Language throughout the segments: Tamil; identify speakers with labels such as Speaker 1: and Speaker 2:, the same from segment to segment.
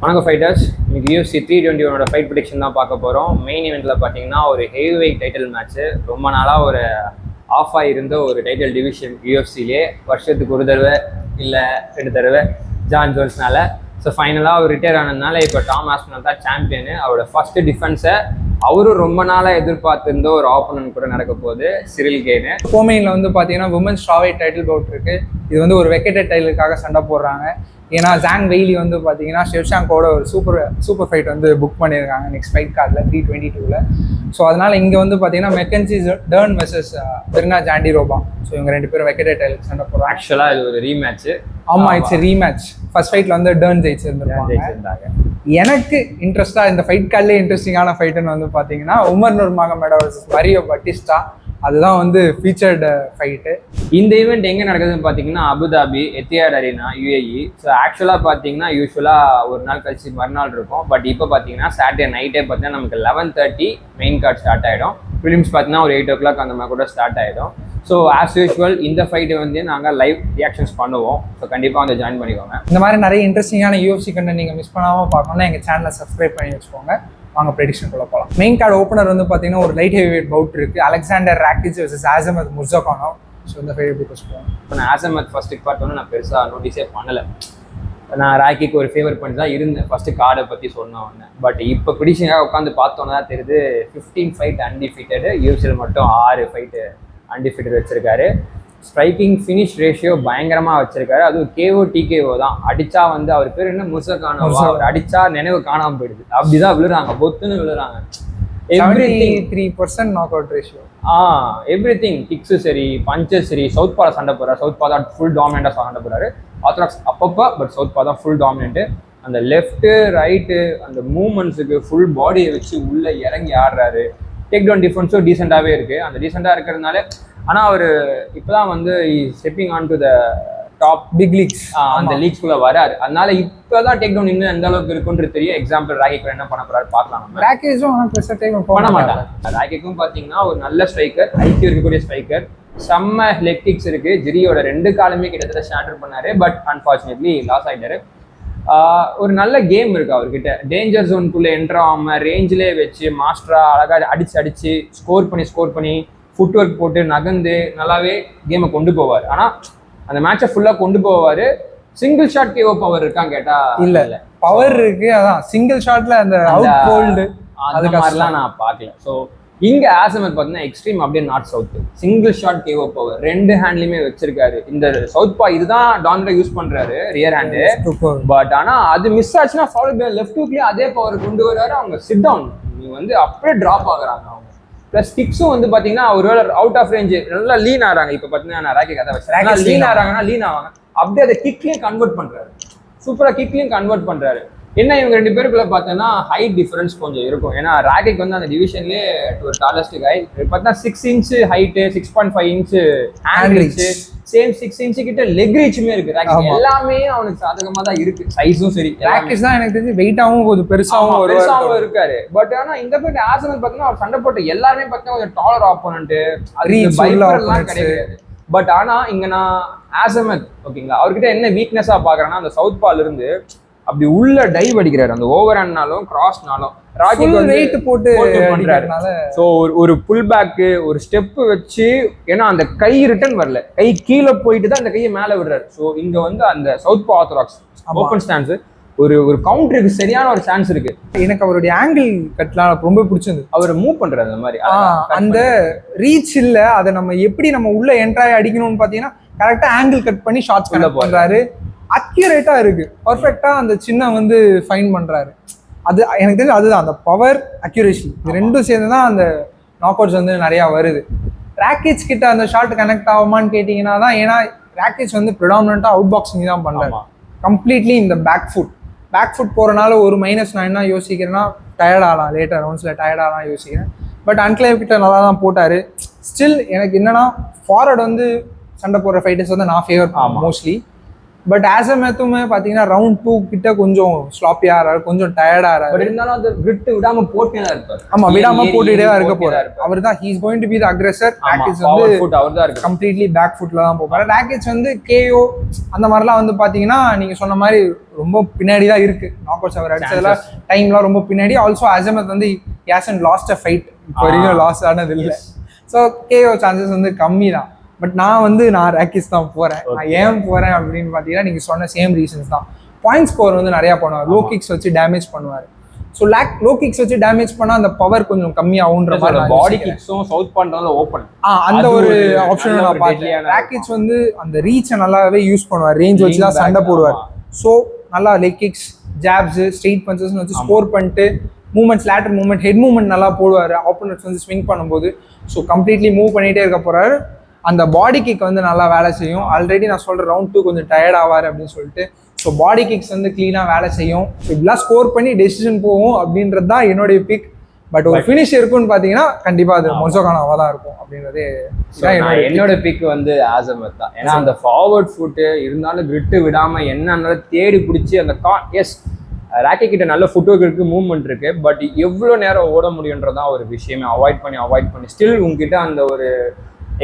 Speaker 1: வணக்கம் ஃபைட்டர்ஸ். இன்னைக்கு UFC 321 ஃபைட் ப்ரெடிக்ஷன் தான் பார்க்க போகிறோம். மெயின் இவெண்ட்டில் பார்த்தீங்கன்னா ஒரு ஹெவி வெயிட் டைட்டில் மேட்ச்சு. ரொம்ப நாளாக ஒரு ஆஃப் ஆகிருந்த ஒரு டைட்டில் டிவிஷன் UFC-லே வருஷத்துக்கு ஒரு தடவை இல்லை 2 தடவை ஜான் ஜோன்ஸ்னால. ஸோ ஃபைனலாக அவர் ரிட்டையர் ஆனதுனால இப்போ டாம் ஆஸ்பினல் தான் சாம்பியனு. அவரோட ஃபர்ஸ்ட் டிஃபென்ஸை அவரும் ரொம்ப நாளாக எதிர்பார்த்திருந்த ஒரு ஆப்போனன்ட் கூட நடக்க போகுது, சிரில் கெய்னு.
Speaker 2: கோமெயினில் வந்து பார்த்தீங்கன்னா விமன்ஸ் ஸ்ட்ராவைட் டைட்டில் பவுட் இருக்குது. இது வந்து ஒரு வெக்கெட்டட் டைட்டிலுக்காக சண்டை போடுறாங்க. ஏன்னா ஜாங் வெய்லி வந்து பார்த்தீங்கன்னா ஷெவ்ஷாங்கோட ஒரு சூப்பர் ஃபைட் வந்து புக் பண்ணியிருக்காங்க நெக்ஸ்ட் ஃபைட் கார்டில் 322. ஸோ அதனால் இங்கே வந்து பார்த்தீங்கன்னா மெக்கன்சி டர்ன் வெர்சஸ் பெர்னா ஜாண்டிரோபா. ஸோ இவங்க 2 பேரும் வெக்கெட்டட் டைட்டில் சண்டை போடுறாங்க.
Speaker 1: ஆக்சுவலாக இது ஒரு ரீமேட்ச்சு.
Speaker 2: ஆமாம், இட்ஸ் ரீமேட்ச். ஃபர்ஸ்ட் ஃபைட்டில் வந்து டர்ன் ஜெயிச்சிருந்தாங்க. எனக்கு இன்ட்ரெஸ்ட்டாக இந்த ஃபைட் கார்ட்லேயே இன்ட்ரெஸ்டிங்கான ஃபைட்டுன்னு வந்து பார்த்தீங்கன்னா உமர் நுர்மாகமேட் வர்சஸ் மரியோ பட்டிஸ்டா. அதுதான் வந்து ஃபீச்சர்டு ஃபைட்டு.
Speaker 1: இந்த ஈவெண்ட் எங்கே நடக்குதுன்னு பார்த்தீங்கன்னா Abu Dhabi Etihad arena UAE. So ஆக்சுவலாக பார்த்தீங்கன்னா யூஸ்வலாக ஒரு நாள் கழிச்சு மறுநாள் இருக்கும். பட் இப்போ பார்த்தீங்கன்னா சாட்டர்டே நைட்டே பார்த்தீங்கன்னா நமக்கு 11:30 மெயின் கார்டு ஸ்டார்ட் ஆகிடும். ஃபிலிம்ஸ் பார்த்தீங்கன்னா ஒரு 8 o'clock அந்த மாதிரி கூட ஸ்டார்ட் ஆகிடும். ஸோ ஆஸ் யூஸ்வல் இந்த ஃபைட்டை வந்து நாங்கள் லைவ் ரியாக்ஷன்ஸ் பண்ணுவோம். ஸோ கண்டிப்பாக வந்து ஜாயின் பண்ணிக்கோங்க.
Speaker 2: இந்த மாதிரி நிறைய இன்ட்ரெஸ்டிங்கான UFC கண்டென்ட் நீங்கள் மிஸ் பண்ணாமல் பார்க்கணும்னா எங்கள் சேனலை சப்ஸ்கிரைப் பண்ணி வச்சுக்கோங்க. வாங்க ப்ரெடிக்ஷனுக்குள்ள போகலாம். மெயின் கார்டு ஓப்பனர் வந்து பார்த்தீங்கன்னா ஒரு லைட் ஹெவி வெயிட் பவுட் இருக்குது. Alexander Rakic versus Azamat Murzakanov. So இந்த ஃபைட் எப்படி போச்சுப்போம்.
Speaker 1: இப்போ நான் ஆசமத் ஃபர்ஸ்ட் பார்ட் வந்து நான் பெருசாக நோட்டீஸே பண்ணலை. நான் ராக்கிக்கு ஒரு ஃபேவர் பண்ணி தான் இருந்தேன் ஃபர்ஸ்ட் கார்டை பற்றி சொன்னோன்னே. பட் இப்போ ப்ரெடிக்ஷனாக உட்காந்து பார்த்தோன்னா தான் தெரியுது 15 ஃபைட் அன்டிஃபீட்டடு. UFC மட்டும் 6 ஃபைட்டு அன்டிஃபீட்டட் வச்சிருக்காரு. ஸ்ட்ரைக்கிங் ஃபினிஷ் ரேஷியோ பயங்கரமாக வச்சிருக்காரு. அதுவும் KO TKO தான். அடிச்சா வந்து அவர் பேர் என்ன முர்ஸகானோவா, அவர் அடிச்சா நினைவு காணாமல் போயிடுது. அப்படிதான் விழுறாங்க, பொத்துன்னு விழுறாங்க.
Speaker 2: 73% knock out ratio.
Speaker 1: Everything kicks சரி, பஞ்சஸ் சரி. சவுத் பால சண்டை போடுறாரு. சவுத் பா தான் ஃபுல் டாமினண்டாக சண்டை போடுறாரு. ஆர்த்தடாக்ஸ் அப்பப்போ, பட் சவுத் பா தான் ஃபுல் டாமினண்ட்டு. அந்த லெஃப்ட்டு ரைட்டு அந்த மூமெண்ட்ஸுக்கு ஃபுல் பாடியை வச்சு உள்ளே இறங்கி ஆடுறாரு. டேக் டவுன் டிஃபென்ஸும் டீசெண்டாகவே இருக்குது. அந்த டீசெண்டாக இருக்கிறதுனால ஆனால் அவர் இப்போ தான் வந்து stepping on to the top big leagues, அந்த லீக்ஸ்குள்ளே வராரு. அதனால இப்போ தான் டேக் டவுன் இன்னும் எந்த அளவுக்கு இருக்குன்றது தெரியும். எக்ஸாம்பிள் ராக்கிக்கு என்ன பண்ண போறாரு பார்க்கலாம். நம்ம
Speaker 2: ராக்கேஜும் ஆனால் பெருசாக டைம்
Speaker 1: பண்ண மாட்டாங்க. ராக்கிக்கும் பார்த்தீங்கன்னா ஒரு நல்ல ஸ்ட்ரைக்கர், ஐக்கியம் இருக்கக்கூடிய ஸ்ட்ரைக்கர். செம்ம லெக் கிக்ஸ் இருக்கு. ஜிரியோட 2 காலுமே கிட்டத்தட்ட ஷேட்டர் பண்ணாரு. பட் அன்ஃபார்ச்சுனேட்லி லாஸ் ஆகிட்டாரு. ஒரு நல்ல கேம் இருக்கு அவர்கிட்ட. டேஞ்சர் ஜோனுக்குள்ளே என்ட்ரு ஆகாமல் ரேஞ்சிலே வச்சு மாஸ்டரா அழகாக அடிச்சு ஸ்கோர் பண்ணி ஃபுட் ஒர்க் போட்டு நகர்ந்து நல்லாவே கேமை கொண்டு போவார். ஆனால் அந்த மேட்சை ஃபுல்லாக கொண்டு போவார். சிங்கிள் ஷாட் KO பவர் இருக்கான்னு கேட்டால் இல்லை.
Speaker 2: பவர் இருக்கு, அதான் சிங்கிள் ஷாட்ல அந்த அவுட் கோல்டு
Speaker 1: அது மாதிரிலாம் நான் பார்க்கல. ஸோ இங்கே ஆசமத் பார்த்தீங்கன்னா எக்ஸ்ட்ரீம் அப்படியே north south single shot KO power 2 ஹேண்ட்லையுமே வச்சிருக்காரு. இந்த சவுத் பா இதுதான் டான்ல யூஸ் பண்றாரு, ரியர் ஹேண்டு. பட் ஆனால் அது மிஸ் ஆச்சுன்னா ஃபாலோ லெஃப்ட் ஹூக்லேயே அதே பவர் கொண்டு வர்றாரு. அவங்க சிட் டவுன் நீ வந்து அப்படியே ட்ராப் ஆகுறாங்க அவங்க. ப்ளஸ் கிக்ஸும் வந்து பார்த்தீங்கன்னா ஒருவேளை அவுட் ஆஃப் ரேஞ்சு நல்லா லீன் ஆகிறாங்க. இப்போ பார்த்தீங்கன்னா நான் ராக்கி கதை வச்சேன். லீன் ஆகிறாங்கன்னா லீன் ஆவாங்க. அப்படியே அதை கிக்லேயும் கன்வெர்ட் பண்ணுறாரு. சூப்பராக கிக்லேயும் கன்வெர்ட் பண்ணுறாரு. என்ன இவங்க 2 பேருக்குள்ள பார்த்தோன்னா ஹைட் டிஃபரன்ஸ் கொஞ்சம் இருக்கும். ஏன்னா ராக்கிக் வந்து அந்த டிவிஷன்லேயே ஒரு டாலஸ்ட் கை. பார்த்தா 6 inch height, 6.5 inch hand reach, same 6 inch கிட்ட லெக் ரீச்சுமே இருக்கு. ராக்கிக் எல்லாமே அவனுக்கு சாதகமாக தான் இருக்கு. சைஸும் சரி.
Speaker 2: ராக்கிக் தான் எனக்கு தெரிஞ்சு வெயிட்டாகவும் கொஞ்சம் பெருசாகவும்
Speaker 1: இருக்காரு. பட் ஆனால் இந்த பேர் ஆசனல் பார்த்தீங்கன்னா அவர் சண்டை போட்ட எல்லாருமே பார்த்தீங்கன்னா கொஞ்சம் டாலர் ஆப்போனன்ட்டு, அது பயப்படலாம் கிடையாது. பட் ஆனால் இங்கே நான் ஆசமத் ஓகேங்களா, அவர்கிட்ட என்ன வீக்னஸாக பார்க்குறேன்னா அந்த சவுத் பால் இருந்து அப்படி உள்ள டைவ் அடிக்கிறாரு. அந்த ஓவர் ஹேண்ட்னாலும் கிராஸ்னாலும் ராக்கிக்
Speaker 2: வெயிட் போட்டு
Speaker 1: பண்றாரு. ஸோ ஒரு புல் பேக்கு ஒரு ஸ்டெப்பு வச்சு, ஏன்னா அந்த கை ரிட்டர்ன் வரல, கை கீழே போயிட்டு தான் அந்த கையை மேலே விடுறாரு. ஸோ இங்க வந்து அந்த சவுத் பா ஆர்த்தடாக்ஸ் ஓப்பன் ஸ்டான்ஸ் ஒரு கவுண்டருக்கு சரியான ஒரு சான்ஸ் இருக்கு.
Speaker 2: எனக்கு அவருடைய ஆங்கிள் கட்லாம் ரொம்ப பிடிச்சது.
Speaker 1: அவர் மூவ் பண்றாரு அந்த மாதிரி.
Speaker 2: அந்த ரீச் இல்ல, அதை நம்ம எப்படி நம்ம உள்ள என்ட்ராய் அடிக்கணும்னு பாத்தீங்கன்னா கரெக்டா ஆங்கிள் கட் பண்ணி ஷாட்ஸ் பண்றாரு. அக்யூரேட்டா இருக்கு, பர்ஃபெக்டா அந்த சின்ன வந்து ஃபைன் பண்றாரு. அது எனக்கு தெரிஞ்சு அதுதான் அந்த பவர் அக்யூரேசி, இது 2 சேர்ந்து தான் அந்த நாக் அவுட்ஸ் வந்து நிறைய வருது. ராக்கிச் கிட்ட அந்த ஷாட் கனெக்ட் ஆகுமான்னு கேட்டீங்கன்னா தான், ஏன்னா ராக்கிச் வந்து ப்ரிடாமினண்டா அவுட் பாக்ஸிங் தான் பண்றாரு கம்ப்ளீட்லி. இந்த பேக் ஃபுட் போறனால ஒரு மைனஸ் நான் என்ன யோசிக்கிறேன்னா டயர்ட் ஆகலாம், லேட்டர் ரவுண்ட்ஸ்ல டயர்ட் ஆகலாம் யோசிக்கிறேன். பட் அன்க்ளைவ் கிட்ட நல்லா தான் போட்டாரு. ஸ்டில் எனக்கு என்னன்னா ஃபார்வர்ட் வந்து சண்டை போடுற ஃபைட்டர்ஸ் வந்து நான் ஃபேவர் மோஸ்ட்லி. பட் ஆசமேத்துமே பாத்தீங்கன்னா ரவுண்ட் 2 கிட்ட கொஞ்சம் ஸ்லாப்பியா ஆறாரு, கொஞ்சம் டயர்டா ஆறாரு.
Speaker 1: பட் இருந்தாலும் அந்த விட்டு விடாம போட்டே தான் இருப்பாரு.
Speaker 2: ஆமா, விடாம போட்டுட்டே தான் இருக்க போறாரு. அவர் தான் he's going to be the aggressor. Rakic வந்து
Speaker 1: அவர் தான் இருக்கு,
Speaker 2: கம்ப்ளீட்லி பேக் ஃபுட்ல தான் போறாரு. ராக்கிட்ஸ் வந்து கேஓ அந்த மாதிரிலாம் வந்து பாத்தீங்கன்னா நீங்க சொன்ன மாதிரி ரொம்ப பின்னாடி தான் இருக்கு. நாக் அவுட்ஸ் அவர் அடிச்சதுல டைம்லாம் ரொம்ப பின்னாடி. ஆல்சோ அசமத் வந்து ஹேசன்ட் லாஸ்ட் அ ஃபைட், இப்போ வரைக்கும் லாஸ் ஆனது இல்லை. ஸோ கேஓ சான்சஸ் வந்து கம்மி தான். பட் நான் ராக்கிட்ஸ் தான் போறேன். நான் ஏன் போறேன் அப்படின்னு பாத்தீங்கன்னா நீங்க சொன்ன சேம் ரீசன்ஸ் தான். பாயிண்ட் ஸ்கோர் வந்து நிறைய பண்ணுவார், லோ கிக்ஸ் வச்சு டேமேஜ் பண்ணுவார். ஸோ லோ கிக்ஸ் வச்சு டேமேஜ் பண்ணா அந்த பவர் கொஞ்சம் கம்மியாகுன்ற மாதிரி.
Speaker 1: பாடி கிக்ஸும் சவுத் பாயிண்ட்ல ஓபன்
Speaker 2: அந்த ஒரு ஆப்ஷன் நான் பார்த்தேன். ராக்கிட்ஸ் வந்து அந்த ரீச்சை நல்லாவே யூஸ் பண்ணுவார், ரேஞ்ச் வச்சு தான் சண்டை போடுவார். ஸோ நல்லா leg kicks, jabs, straight punches வச்சு ஸ்கோர் பண்ணிட்டு movements, lateral movement, head movement நல்லா போடுவார். ஆப்போனன்ட்ஸ் வந்து ஸ்விங் பண்ணும்போது ஸோ கம்ப்ளீட்லி மூவ் பண்ணிட்டே இருக்க போறாரு. அந்த பாடி கிக் வந்து நல்லா வேலை செய்யும். ஆல்ரெடி நான் சொல்றேன் ரவுண்ட் 2 கொஞ்சம் டயர்ட் ஆவார் அப்படின்னு சொல்லிட்டு. ஸோ பாடி கிக்ஸ் வந்து கிளீனா வேலை செய்யும். இப்படிலாம் ஸ்கோர் பண்ணி டெசிஷன் போகும் அப்படின்றது தான் என்னுடைய பிக். பட் ஒரு ஃபினிஷ் இருக்குன்னு பாத்தீங்கன்னா கண்டிப்பா அது மொசோகானாவா தான் இருக்கும் அப்படின்றது
Speaker 1: என்னோட பிக் வந்து ஆசமத் தான். ஏன்னா அந்த ஃபார்வர்ட் ஃபுட் இருந்தாலும் கிரிட்டு விடாம என்ன தேடி பிடிச்சி அந்த எஸ் ராக்கெட் கிட்ட நல்ல ஃபுட்வொர்க் இருக்கு, மூவ்மெண்ட் இருக்கு. பட் எவ்வளோ நேரம் ஓட முடியுன்றதான் ஒரு விஷயமே. அவாய்ட் பண்ணி ஸ்டில் உங்ககிட்ட அந்த ஒரு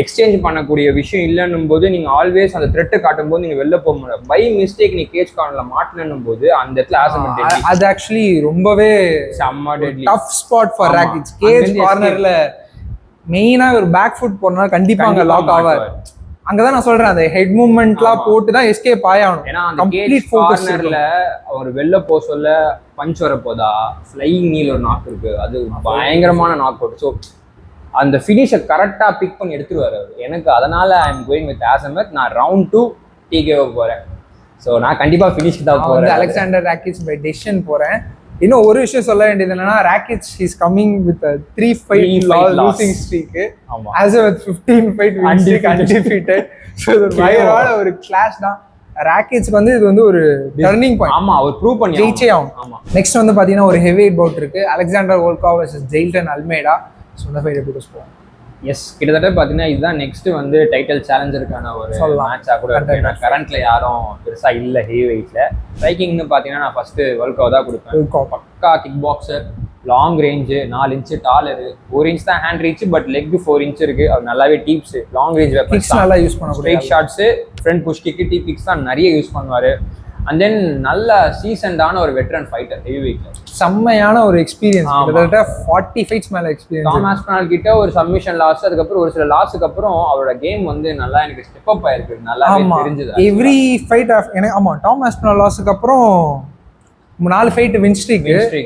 Speaker 1: எக்ஸ்சேஞ்ச் பண்ணக்கூடிய விஷயம் இல்லைன்னும் போது நீங்க ஆல்வேஸ் அந்த த்ரெட்டை காட்டும் போது நீங்க வெளில போக முடியாது. பை மிஸ்டேக் நீ கேஜ் கார்னர்ல மாட்டணும் போது அந்த இடத்துல ஆசமத்
Speaker 2: அது ஆக்சுவலி ரொம்பவே
Speaker 1: செம்ம deadly
Speaker 2: tough spot for Rakic. Cage கார்னர்ல மெயினா ஒரு பேக் ஃபுட் போறனால கண்டிப்பா அங்க லாக் ஆவார். அங்கதான் நான் சொல்றேன் அந்த ஹெட் மூவ்மெண்ட்லாம் போட்டு தான் எஸ்கேப் ஆகணும்.
Speaker 1: ஏன்னா அந்த கேஜ் கார்னர்ல அவர் வெளில போக சொல்ல பஞ்ச் வரப்போதா ஃப்ளையிங் நீல் ஒரு நாக் இருக்கு, அது பயங்கரமான நாக் அவுட். ஸோ அந்த ஃபினிஷை கரெக்டாக பிக் பண்ணி எடுத்துருவார் அவர். எனக்கு அதனால ஐ எம் கோயிங் வித் ஆசமத். நான் ரவுண்ட் 2 டிகேஓ போறேன். ஸோ நான் கண்டிப்பா ஃபினிஷ்க்கு தான் போறேன்.
Speaker 2: அலெக்சாண்டர் ராக்கிட்ஸ் பை டெசிஷன் போறேன். இன்னும் ஒரு விஷயம் சொல்ல வேண்டியது என்னன்னா Rakic is coming with 3 fight losing streak. Azamat 15 fight win streak undefeated. So இது ஒரு பயங்கரமான ஒரு கிளாஷ் தான். ராக்கிட்ஸ்க்கு வந்து இது வந்து ஒரு டர்னிங் பாயிண்ட்.
Speaker 1: ஆமா, அவர் ப்ரூவ் பண்ணி
Speaker 2: ஜெயிச்சே ஆகும். ஆமா. நெக்ஸ்ட் வந்து பாத்தீங்கன்னா ஒரு ஹெவி வெயிட் பவுட் இருக்கு, Alexander Volkov versus ஜெயில்டன் Almeida.
Speaker 1: S, கிட்டத்தட்ட பார்த்தீங்கன்னா இதுதான் நெக்ஸ்ட் வந்து டைட்டில் சேலஞ்சருக்கான ஒரு மேட்சாக கூட இருக்கு. ஏன்னா கரண்ட்ல யாரும் பெருசா இல்லை ஹெவி வெயிட்ல. ஸ்ட்ரைக்கிங்னு பார்த்தீங்கன்னா நான் ஃபர்ஸ்ட் வேர்ல்ட் தான் கொடுப்பேன். பக்கா kick boxer, long range, 4 inch taller, 1 inch தான் hand reach, but leg 4 inch இருக்கு. அவர் நல்லாவே டீப்ஸ், லாங் ரேஞ்ச் வெப்பன்ஸ்
Speaker 2: நல்லா யூஸ் பண்ணுவாங்க.
Speaker 1: Straight shots, front push kick, teep kicks தான் நிறைய யூஸ் பண்ணுவாரு. அண்ட் தென் நல்ல சீசன்டான ஒரு வெட்டரன் ஃபைட்டர் ஹெவி வெயிட்ல.
Speaker 2: செம்மையான ஒரு எக்ஸ்பீரியன்ஸ், கிட்டத்தட்ட 40 ஃபைட்ஸ் மேல எக்ஸ்பீரியன்ஸ்.
Speaker 1: டாம் ஆஸ்பினல் கிட்ட ஒரு சப்மிஷன் லாஸ், அதுக்கப்புறம் ஒரு சில லாஸுக்கு அப்புறம் அவரோட கேம் வந்து நல்லா எனக்கு ஸ்டெப் அப் ஆயிருக்கு, நல்லா தெரிஞ்சது.
Speaker 2: எவ்ரி ஃபைட் எனக்கு ஆமா டாம் ஆஸ்பினல் லாஸுக்கு அப்புறம் 4 ஃபைட் வின் ஸ்ட்ரீக்.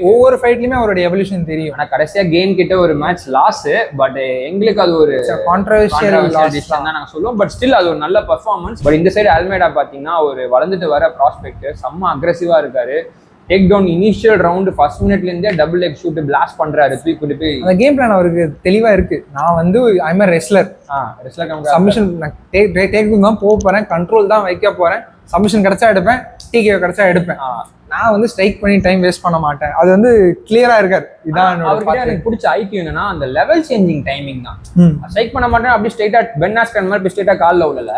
Speaker 2: ஒவ்வொரு ஃபைட்லயுமே அவரோட எவல்யூஷன் தெரியும்.
Speaker 1: ஆனா கடைசியா கேம் கிட்ட ஒரு மேட்ச் லாஸ், பட் எங்களுக்கு அது ஒரு
Speaker 2: கான்ட்ரோவர்ஷியல்
Speaker 1: தான் நாங்க சொல்லுவோம். பட் ஸ்டில் அது ஒரு நல்ல பெர்ஃபார்மன்ஸ். பட் இந்த சைடு அல்மேடா பாத்தீங்கன்னா ஒரு வளர்ந்துட்டு வர ப்ராஸ்பெக்ட், செம்ம அக்ரெசிவா இருக்காரு. Take down initial round first மினிட்ல இருந்தே டபுள் லெக் ஷூட் பிளாஸ்ட் பண்றாரு. தூக்கிட்டு போய்
Speaker 2: அந்த கேம் பிளான் அவருக்கு தெளிவா இருக்கு. நான் வந்து I am wrestler, submission take தான் போக போறேன், கண்ட்ரோல் தான் வைக்க போறேன், சப்மிஷன் கிடைச்சா எடுப்பேன், டிகே கிடைச்சா எடுப்பேன், நான் வந்து ஸ்ட்ரைக் பண்ணி டைம் வேஸ்ட் பண்ண மாட்டேன். அது வந்து கிளியரா இருக்காரு. இதான்
Speaker 1: எனக்கு பிடிச்ச ஐக்கியம் என்னன்னா அந்த லெவல் சேஞ்சிங் டைமிங் தான். ஸ்ட்ரைக் பண்ண மாட்டேன், அப்படி ஸ்ட்ரைட்டா பென் ஆஸ்கர் மாதிரி ஸ்ட்ரைட்டா கால்ல உள்ளல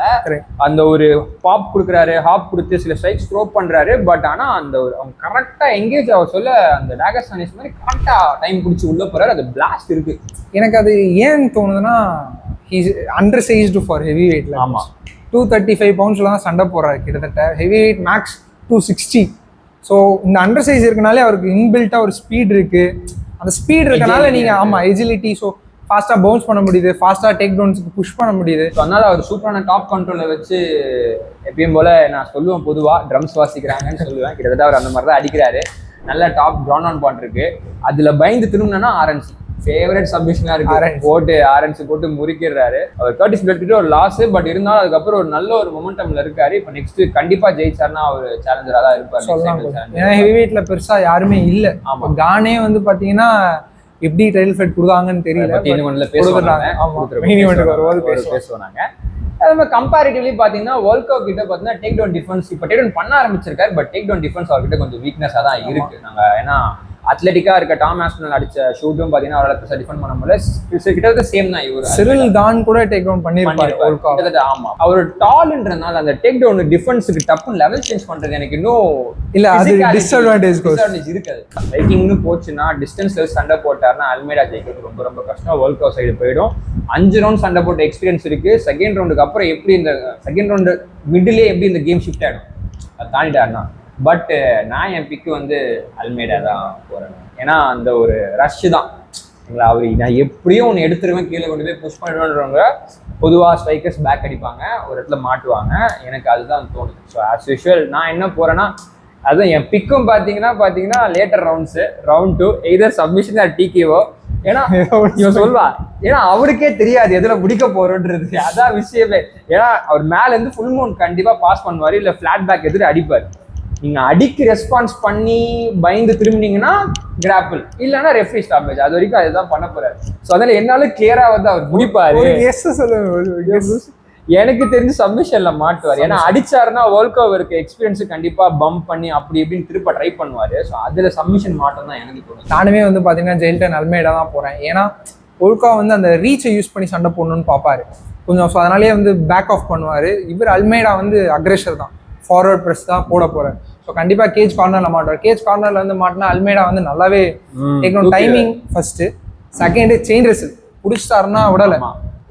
Speaker 1: அந்த ஒரு பாப் கொடுக்குறாரு, ஹாப் கொடுத்து சில ஸ்ட்ரைக்ஸ் த்ரோ பண்றாரு. பட் ஆனா அந்த ஒரு அவங்க கரெக்டா எங்கேஜ் ஆக சொல்ல அந்த டாகஸ்தானிஸ் மாதிரி கரெக்டா டைம் பிடிச்சி உள்ள போறாரு. அது பிளாஸ்ட் இருக்கு. எனக்கு அது ஏன் தோணுதுன்னா he's undersized for heavy வெயிட்ல.
Speaker 2: ஆமா, 235 பவுண்ட்ஸ்ல தான் சண்டை போடுறாரு. கிட்டத்தட்ட ஹெவி வெயிட் மேக்ஸ் 260. ஸோ இந்த அண்டர் சைஸ் இருக்கனாலே அவருக்கு இன்பில்ட்டா ஒரு ஸ்பீட் இருக்கு. அந்த ஸ்பீட் இருக்கனால நீங்க ஆமா எஜிலிட்டி, ஸோ ஃபாஸ்டா பவுன்ஸ் பண்ண முடியுது, ஃபாஸ்டா டேக் டவுன்ஸ்க்கு புஷ் பண்ண முடியுது.
Speaker 1: ஸோ அதனால அவர் சூப்பரான டாப் கண்ட்ரோலை வச்சு எப்பயும் போல நான் சொல்லுவேன், பொதுவா ட்ரம்ஸ் வாசிக்கிறாங்கன்னு சொல்லுவேன். கிட்டத்தட்ட அவர் அந்த மாதிரி தான் அடிக்கிறாரு. நல்ல டாப் கிரவுண்ட் ஆன் பாயிண்ட் இருக்கு. அதுல பயந்து திரும்பினா ஆர்என்சி ஃபேவரட் சப்மிஷனா இருக்கு. போட்டு ஆர்என்சி போட்டு முறிக்கிறாரு. அவர் கர்டிஸ் பிளேட் கிட்ட ஒரு லாஸ், பட் இருந்தாலும் அதுக்கப்புறம் ஒரு நல்ல ஒரு மொமெண்டம்ல இருக்காரு. இப்போ நெக்ஸ்ட் கண்டிப்பா ஜெயிச்சார்னா அவர் சேலஞ்சரா தான் இருப்பாரு.
Speaker 2: ஏன்னா ஹெவி வெயிட்ல பெருசா யாருமே இல்ல. ஆமா, கானே வந்து பாத்தீங்கன்னா எப்படி டைட்டில் ஃபைட் கொடுத்தாங்கன்னு தெரியல.
Speaker 1: பேசுவாங்க. அது மாதிரி கம்பேரிட்டிவ்லி பாத்தீங்கன்னா வேர்ல்ட் கப் கிட்ட பாத்தீங்கன்னா டேக் டவுன் டிஃபென்ஸ் இப்போ டேக் டவுன் பண்ண ஆரம்பிச்சிருக்காரு. பட் டேக் டவுன் டிஃபென்ஸ் அவர்கிட்ட கொஞ்சம் வீக்னஸா தான் இருக்கு. நாங்க ஏன்னா அத்லெட்டிக்கா இருக்க டாம் ஆஸ்பினல் அடிச்ச ஷூட்டும் பாத்தீங்கன்னா அவரால் பெருசா டிஃபெண்ட் பண்ண முடியல. கிட்டத்தட்ட சேம் தான் இவரு.
Speaker 2: சிரில் கான் கூட டேக் டவுன் பண்ணிருப்பாரு.
Speaker 1: கிட்டத்தட்ட ஆமா. அவர் டால்ன்றனால அந்த டேக் டவுன் டிஃபென்ஸ்க்கு டப்புன்னு லெவல் சேஞ்ச் பண்றது எனக்கு இன்னும்
Speaker 2: இல்ல அது டிஸ்அட்வான்டேஜ்
Speaker 1: இருக்காது. வைக்கிங்னு போச்சுன்னா டிஸ்டன்ஸ்ல சண்டை போட்டாருன்னா அல்மேடா ஜெயிக்கிறது ரொம்ப ரொம்ப கஷ்டம். வேர்ல்ட் கப் சைடு போயிடும். 5 ரவுண்ட் சண்டை போட்ட எக்ஸ்பீரியன்ஸ் இருக்கு. செகண்ட் ரவுண்டுக்கு அப்புறம் எப்படி இந்த செகண்ட் ரவுண்டு மிடிலே எப்படி இந்த கேம் ஷிஃப்ட் ஆயிடும் அது தாண்டிட்டாருன்னா. பட் நான் என் பிக்கு வந்து அல்மேடா தான் போறேன். ஏன்னா அந்த ஒரு ரஷ் தான் அவர் நான் எப்படியும் ஒன்று எடுத்துருவேன், கீழே கொண்டு போய் புஷ் பண்ணிடுவேன்றவங்க பொதுவாக ஸ்ட்ரைக்கர்ஸ் பேக் அடிப்பாங்க, ஒரு இடத்துல மாட்டுவாங்க. எனக்கு அதுதான் தோணுது. ஸோ ஆஸ் யூஷுவல் நான் என்ன போறேன்னா அதுதான் என் பிக்கும் பார்த்தீங்கன்னா later rounds round 2 either submission or TKO. ஏன்னா இவன் சொல்வா ஏன்னா அவருக்கே தெரியாது எதுல முடிக்க போறோன்றது. அதான் விஷயமே. ஏன்னா அவர் மேல இருந்து ஃபுல் மவுண்ட் கண்டிப்பா பாஸ் பண்ணுவாரு, இல்ல பிளாட் பேக் எதிர அடிப்பாரு. நீங்க அடிக்கு ரெஸ்பான்ஸ் பண்ணி பயந்து திரும்பினீங்கன்னா கிராப்பிள், இல்லைன்னா ரெஃப்ரி ஸ்டாப்பேஜ். அது வரைக்கும் அதுதான் பண்ண போறாரு. ஸோ அதனால என்னால கிளியரா வந்து அவர் முடிப்பாரு. எனக்கு தெரிஞ்சு சப்மிஷன்ல மாட்டுவார். ஏன்னா அடிச்சாருன்னா வேர்ல்ட் கப் இருக்க எக்ஸ்பீரியன்ஸ் கண்டிப்பா பம்ப் பண்ணி அப்படி இப்படின்னு திருப்ப ட்ரை பண்ணுவாரு. ஸோ அதுல சப்மிஷன் மாட்டம் தான் எனக்கு தோணும்.
Speaker 2: நானுமே வந்து பாத்தீங்கன்னா ஜெயில்டன் அல்மேடா தான் போறேன். ஏன்னா வேர்ல்ட் கப் வந்து அந்த ரீச்சை யூஸ் பண்ணி சண்டை போடணும்னு பார்ப்பாரு கொஞ்சம். ஸோ அதனாலேயே வந்து பேக் ஆஃப் பண்ணுவாரு. இவர் அல்மேடா வந்து அக்ரெஷர் தான், ஃபார்வர்ட் ப்ரெஸ் தான் போட போறாரு. ஸோ கண்டிப்பா கேஜ் கார்னர்ல மாட்டுவார். கேஜ் கார்னர்ல வந்து மாட்டினா அல்மேடா வந்து நல்லாவே டேக்கணும். Timing first, second chain wrestle பிடிச்சிட்டாருன்னா விடலை.